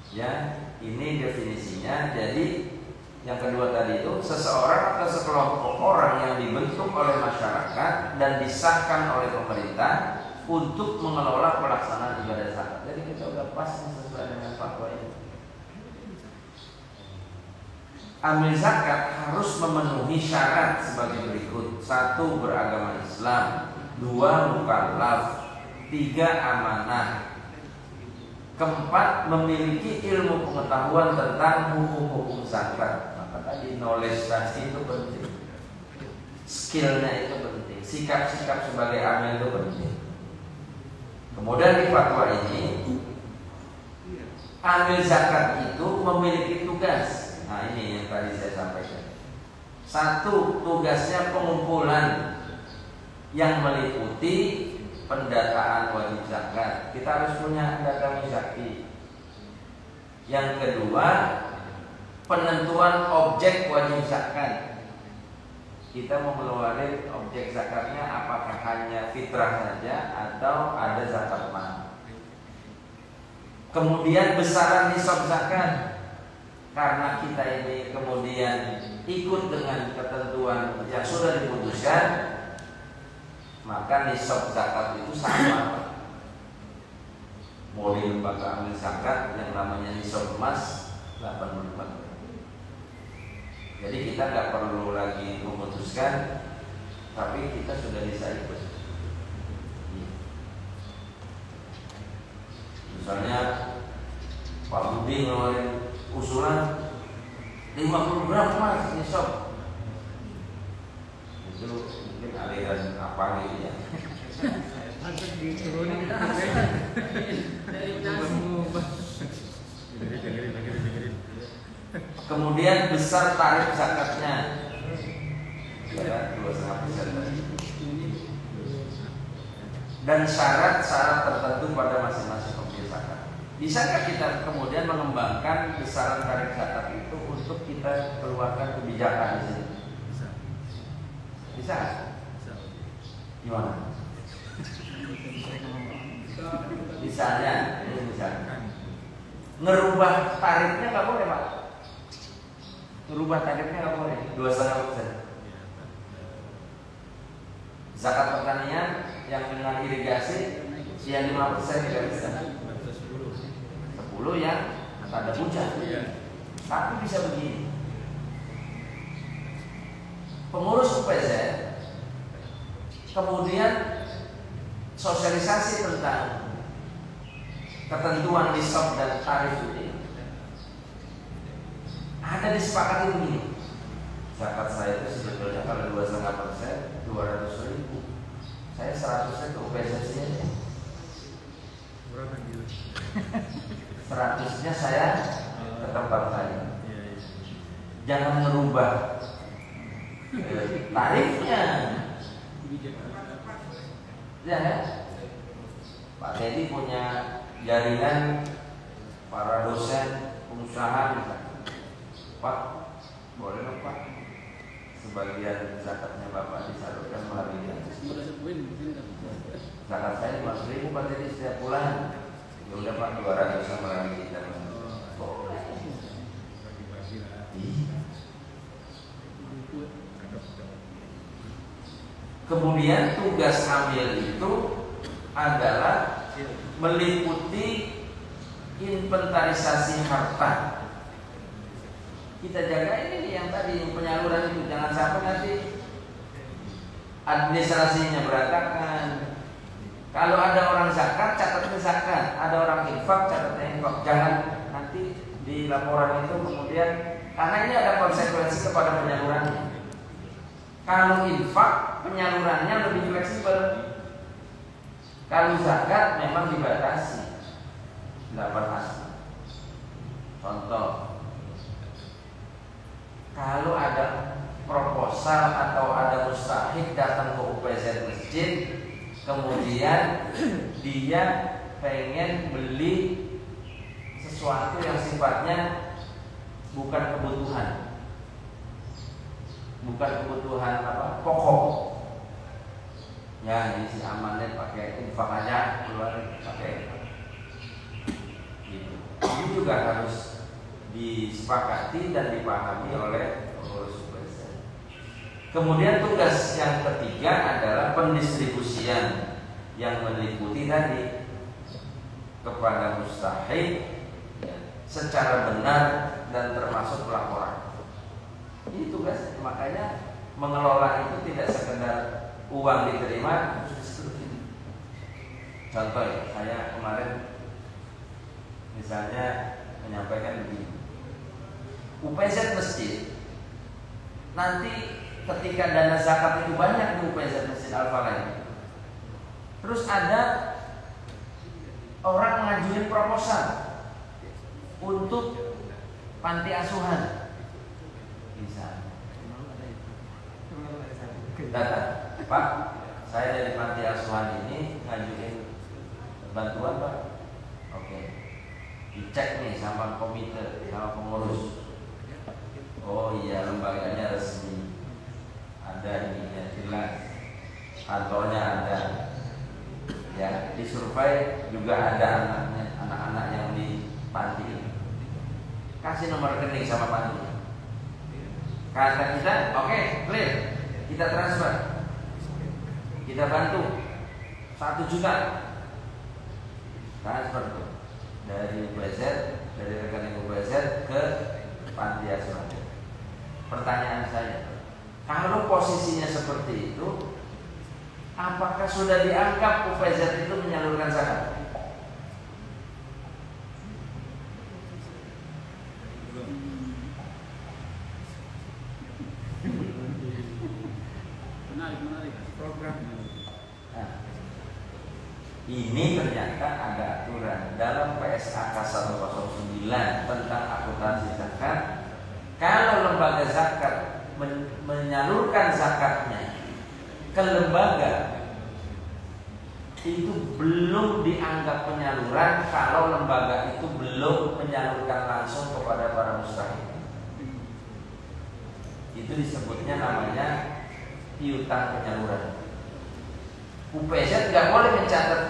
Ya, ini definisinya. Jadi yang kedua tadi itu seseorang atau sekelompok orang yang dibentuk oleh masyarakat dan disahkan oleh pemerintah untuk mengelola pelaksanaan ibadah zakat. Jadi kita udah pas sesuai dengan fatwa ini. Amil zakat harus memenuhi syarat sebagai berikut: 1. Beragama Islam, 2. Mukallaf, 3. Amanah, 4. Memiliki ilmu pengetahuan tentang hukum-hukum zakat. Maka tadi knowledge tadi itu penting, skillnya itu penting, sikap-sikap sebagai amil itu penting. Kemudian di fatwa ini, amil zakat itu memiliki tugas. Nah ini yang tadi saya sampaikan. Satu, tugasnya pengumpulan yang meliputi pendataan wajib zakat. Kita harus punya data muzaki. Yang kedua, penentuan objek wajib zakat. Kita mau mengeluarkan objek zakatnya apakah hanya fitrah saja atau ada zakat mal. Kemudian besaran nisab zakat. Karena kita ini kemudian ikut dengan ketentuan yang sudah diputuskan, maka nisab zakat itu sama. Mau di lembaga amil zakat yang namanya nisab emas 84. Jadi kita nggak perlu lagi memutuskan, tapi kita sudah bisa ikut. Misalnya Pak Budi ngeluarin usulan 50 gram emas nisab, itu mungkin aliran apa gitu ya. Kemudian besar tarif zakatnya, ya 2,5%. Dan syarat-syarat tertentu pada masing-masing objek zakat. Bisakah kita kemudian mengembangkan besaran tarif zakat itu untuk kita keluarkan kebijakan di sini? Bisa? Gimana? Misalnya, ini misalnya ngerubah tarifnya nggak boleh Pak. Ngerubah tarifnya nggak boleh 2,5%. Zakat pertanian yang dengan irigasi yang 5% tidak bisa. 10 yang tanda hujan. Tapi bisa begini. Pengurus UPZ kemudian sosialisasi tentang ketentuan nisab dan tarif ini. Ada disepakati begini. Zakat saya itu sebetulnya kalau 2,5% 200.000. Saya 100-nya ke UPSSI aja. 100-nya saya ke tempat saya. Jangan merubah tarifnya. Ya kan? Pak Teddy punya jaringan para dosen, pengusaha misalnya. Pak, boleh dong Pak, sebagian zakatnya Bapak disalurkan melalui dia. Zakat saya 5.000 Pak Teddy setiap bulan. Ya udah Pak, 200 sama lagi kita. Kemudian tugas amil itu adalah meliputi inventarisasi harta. Kita jaga ini yang tadi penyaluran itu, jangan sampai nanti administrasinya berantakan. Kalau ada orang zakat, catatnya zakat. Ada orang infak, catatnya infak. Jangan nanti di laporan itu kemudian, karena ini ada konsekuensi kepada penyalurannya. Kalau infak, penyalurannya lebih fleksibel. Kalau zakat memang dibatasi 8 asli. Contoh, kalau ada proposal atau ada mustahik datang ke UPZ masjid, kemudian dia pengen beli sesuatu yang sifatnya bukan kebutuhan, apa pokok. Ya ini si amannya pakai infak aja, keluar pakai gitu. Ini juga harus disepakati dan dipahami oleh pengurus UPZ. Kemudian tugas yang ketiga adalah pendistribusian yang meliputi tadi kepada mustahik secara benar dan termasuk pelaporan. Ini tugas, makanya mengelola itu tidak sekedar uang diterima terus diseluruhin. Contoh ya, saya kemarin misalnya menyampaikan begini, UPZ masjid nanti ketika dana zakat itu banyak di UPZ Masjid Al-Falah, terus ada orang ngajuin proposal untuk panti asuhan, bisa datang, Pak, saya dari panti asuhan ini ngajuin bantuan, Pak. Oke, dicek nih sama komite, sama pengurus. Oh iya, lembaganya resmi, ada ininya jelas, kantornya ada, ya disurvei juga ada anaknya, anak-anak yang di panti, kasih nomor rekening sama panti. Kata kita, oke, clear, kita transfer, kita bantu 1 juta, transfer tuh dari UPZ, dari rekening UPZ ke panti asuhan. Pertanyaan saya, kalau posisinya seperti itu, apakah sudah dianggap UPZ itu menyalurkan zakat? Menarik program. Nah, ini ternyata ada aturan dalam PSAK 109 tentang akuntansi zakat. Kalau lembaga zakat menyalurkan zakatnya ke lembaga, itu belum dianggap penyaluran kalau lembaga itu belum menyalurkan langsung kepada para mustahik. Itu disebutnya namanya piutang penyaluran. UPZ nggak boleh mencatat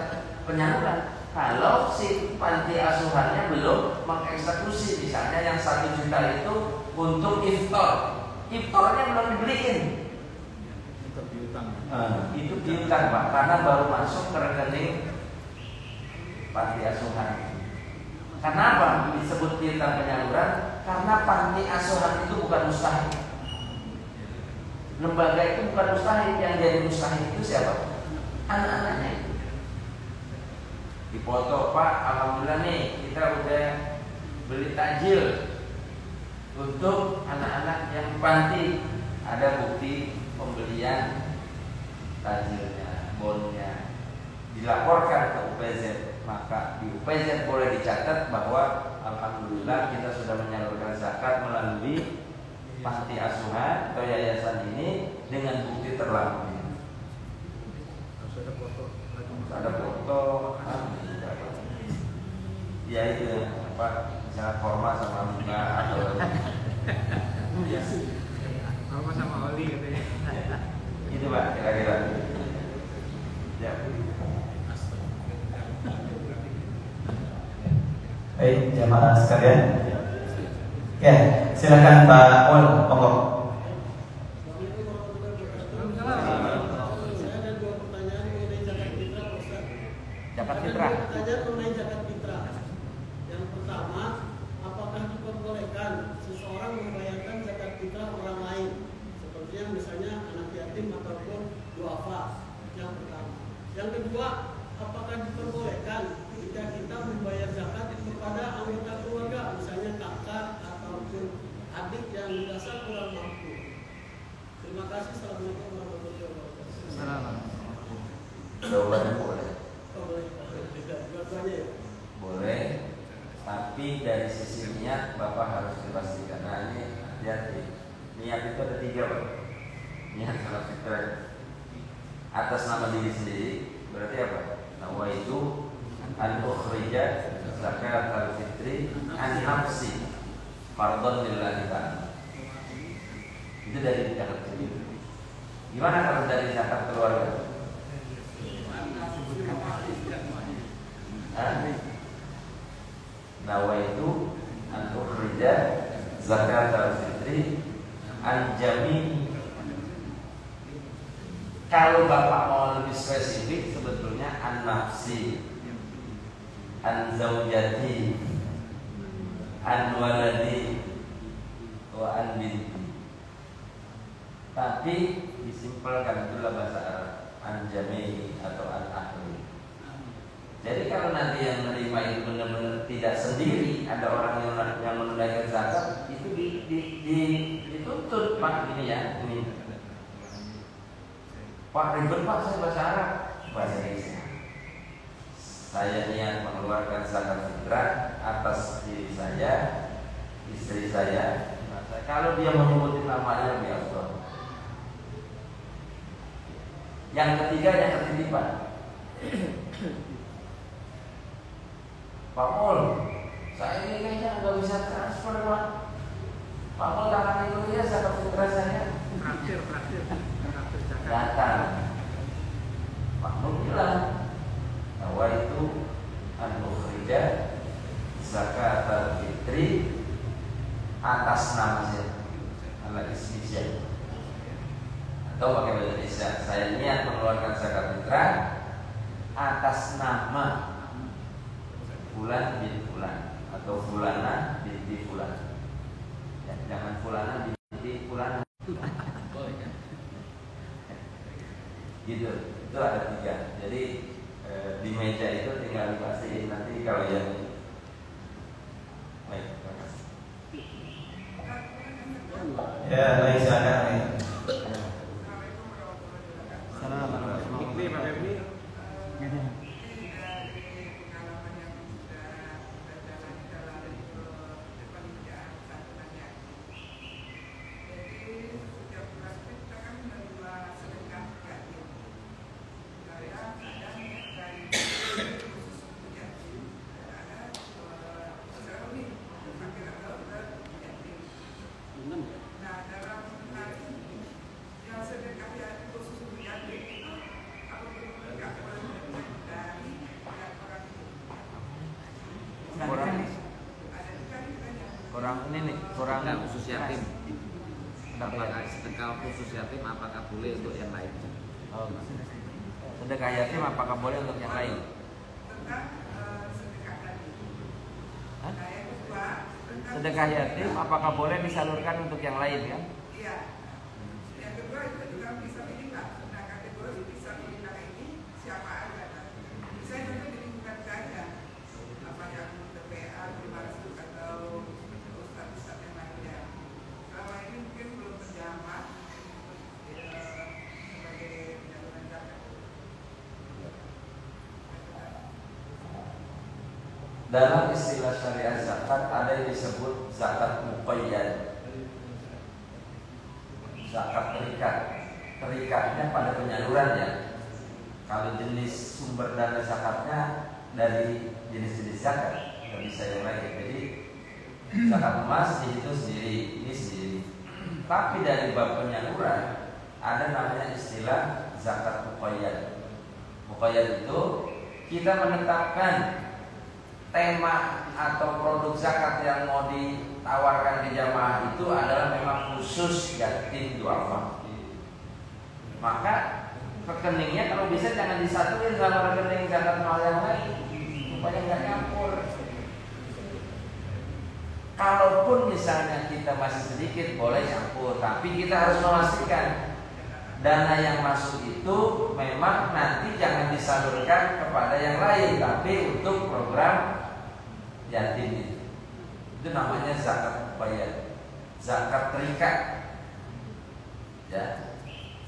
penyaluran kalau si panti asuhannya belum mengeksekusi. Misalnya yang 1 juta itu untuk iftar, iftarnya belum dibeliin, Itu piutang. itu piutang, Pak, karena baru masuk ke rekening panti asuhan. Kenapa disebut piutang penyaluran? Karena panti asuhan itu bukan mustahik, lembaga itu bukan mustahik. Yang jadi mustahik itu siapa? Anak-anaknya. Dipoto, Pak, alhamdulillah nih kita udah beli takjil untuk anak-anak yang panti, ada bukti pembelian takjilnya, bonnya, dilaporkan ke UPZ, maka di UPZ boleh dicatat bahwa alhamdulillah kita sudah menyalurkan zakat melalui panti asuhan atau yayasan ini dengan bukti terlampau. Harus ada foto. Ada foto, ya itu apa, misalnya formal sama bunga atau Ya. Apa sama oli katanya. itu, Pak, kira-kira. Ya. Baik, jamaah sekalian. Ya, silakan Pak Ul, monggo. Zakat fitrah. Pertanyaan mengenai zakat fitrah. Yang pertama, apakah diperbolehkan seseorang membayarkan zakat fitrah orang lain, seperti yang misalnya anak yatim ataupun duafa? Yang pertama. Yang kedua, apakah diperbolehkan jika kita membayar zakat kepada anggota keluarga, misalnya kakak ataupun adik yang dirasa kurang mampu? Terima kasih. Assalamualaikum warahmatullahi wabarakatuh. Jawabannya boleh. Boleh. Boleh, tapi dari sisi niat Bapak harus dipastikan. Nah ini hati-hati. Niat itu ada 3, Pak. Niat zakat fitrah atas nama diri sendiri berarti apa? Nawaitu an ukhrija zakat al-fitri an nafsi fardhan lillahi ta'ala. Itu dari zakat sendiri. Gimana kalau dari zakat keluarga? Nawaitu an ukhrija zakat al-fitri an jami. Kalau Bapak mau lebih spesifik, sebetulnya an nafsi, an zaujati, an waladi, wa an binti. Tapi disimpelkan itulah bahasa Arab, an jami atau an ahli. Jadi kalau nanti yang menerima itu benar-benar tidak sendiri, ada orang yang menunaikan zakat, itu dituntut Pak ini ya, ini. Pak ribet Pak, saya bahasa Arab, bahasa Indonesia. Saya niat mengeluarkan zakat fitrah atas diri saya, istri saya. Kalau dia menyebutin namanya lebih afdal. Yang ketiga yang ketitipan. Pak Mul, saya ini kayaknya nggak bisa transfer Pak. Pak Mul tangan itu ya zakat fitrah saya. Traktir zakat. Datang. Pak Mul bilang bahwa itu an-nukhrija zakat al-fitri atas nama saya, ala ismi saya. Atau pakai bahasa Indonesia, saya niat mengeluarkan zakat fitrah atas nama Fulan bin Fulan atau Fulana binti Fulan. Ya, jangan Fulana binti Fulan. Gitu, itu ada 3. Jadi di meja itu tinggal dipastiin nanti kalau yang baik. Ya, baik silakan. Fikri Pak Febri. Kurang khusus yatim. Apakah sedekah khusus yatim apakah boleh untuk yang lain? Oh, sedekah yatim apakah boleh untuk yang lain? Hah? Sedekah yatim apakah boleh disalurkan untuk yang lain kan? Iya. Yang kedua itu juga bisa pilih Pak. Nah kategori bisa pilih ini siapa aja kan? Bisa juga di lingkungan saja. Apa yang TPA, Primaris atau ustaz-ustaz yang lainnya. Selama ini mungkin belum terjamah sebagai penyaluran zakat. Dalam istilah syariat zakat ada yang disebut zakat muqayyad, zakat terikat. Terikatnya pada penyalurannya. Kalau jenis sumber dana zakatnya dari jenis-jenis zakat, nggak bisa yang lain. Jadi zakat emas itu sendiri, ini sendiri. Tapi dari bab penyaluran ada namanya istilah zakat muqayyad. Muqayyad itu kita menetapkan tema atau produk zakat yang mau ditawarkan ke jamaah itu adalah memang khusus yatim duafa. Maka rekeningnya kalau bisa jangan disatuin sama rekening zakat mal yang lain supaya nggak nyampur. Kalaupun misalnya kita masih sedikit boleh nyampur, tapi kita harus memastikan dana yang masuk itu memang nanti jangan disalurkan kepada yang lain, tapi untuk program yatim itu. Itu namanya zakat muqayyad, zakat terikat. Ya.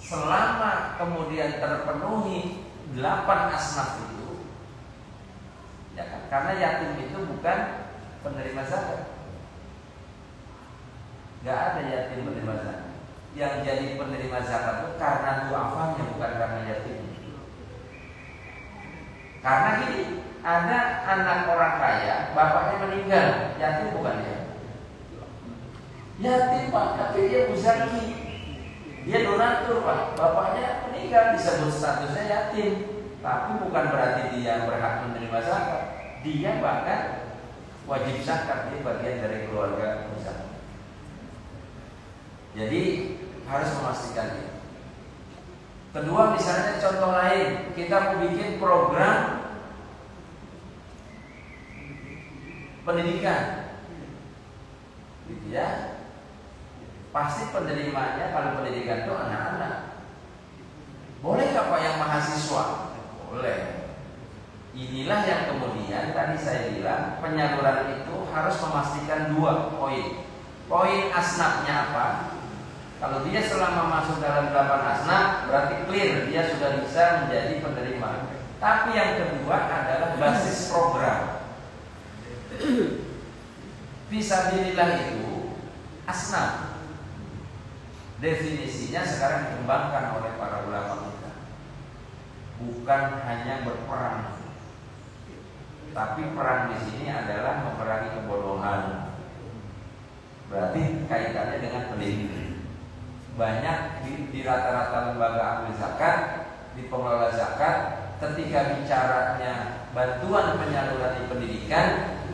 Selama kemudian terpenuhi 8 asnaf itu, ya kan? Karena yatim itu bukan penerima zakat. Gak ada yatim penerima zakat. Yang jadi penerima zakat itu karena du'afanya, bukan karena yatim. Karena gini, ada anak orang kaya, bapaknya meninggal, yatim bukan ya? Yatim Pak, tapi dia muzaki, dia donatur Pak, bapaknya meninggal, disebut statusnya yatim. Tapi bukan berarti dia berhak menerima zakat. Dia bahkan wajib zakat, dia bagian dari keluarga zakat. Jadi harus memastikan itu. Kedua, misalnya contoh lain, kita mau bikin program pendidikan, gitu ya. Pasti penerimanya kalau pendidikan itu anak-anak. Boleh nggak Pak yang mahasiswa? Boleh. Inilah penyaluran itu harus memastikan 2 poin. Poin asnafnya apa? Kalau dia selama masuk dalam 8 asnaf, berarti clear, dia sudah bisa menjadi penerima. Tapi yang kedua adalah basis program. Fisabilillah itu asnaf. Definisinya sekarang dikembangkan oleh para ulama kita. Bukan hanya berperang, tapi perang di sini adalah memerangi kebodohan. Berarti kaitannya dengan pendidikan. Banyak di rata-rata lembaga amil zakat, di pengelola zakat, ketika bicaranya bantuan penyaluran di pendidikan,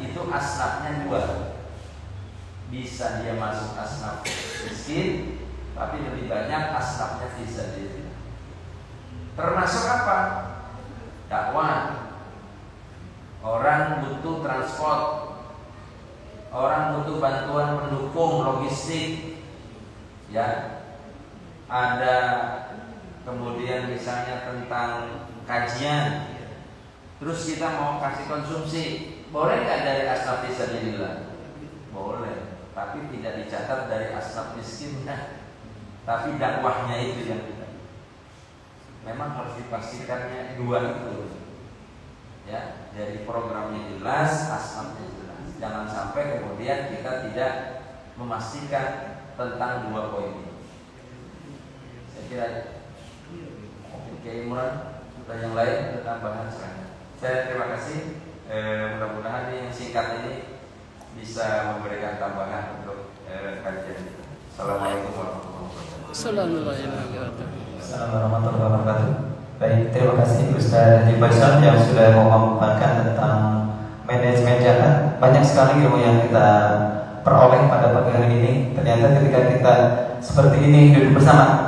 itu asnafnya 2. Bisa dia masuk asnaf miskin, tapi lebih banyak asnafnya fisabilillah. Termasuk apa? Dakwah. Orang butuh transport, orang butuh bantuan pendukung logistik, ya. Ada kemudian misalnya tentang kajian, terus kita mau kasih konsumsi, boleh nggak dari asnaf fisabilillah? Boleh, tapi tidak dicatat dari asnaf miskin. Tapi dakwahnya itu yang kita, memang harus dipastikannya 2 itu, ya. Jadi programnya jelas, asnafnya jelas. Jangan sampai kemudian kita tidak memastikan tentang 2 poin ini. Saya kira Oke, Imran dan yang lain ada tambahan silahkan. Saya terima kasih. Mudah-mudahan yang singkat ini bisa memberikan tambahan untuk kajian kita. Assalamualaikum warahmatullahi wabarakatuh. Assalamualaikum warahmatullahi wabarakatuh. Baik, terima kasih Ustaz Haji Faisal yang sudah memaparkan tentang manajemen zakat. Banyak sekali ilmu yang kita peroleh pada pagi hari ini. Ternyata ketika kita seperti ini duduk bersama,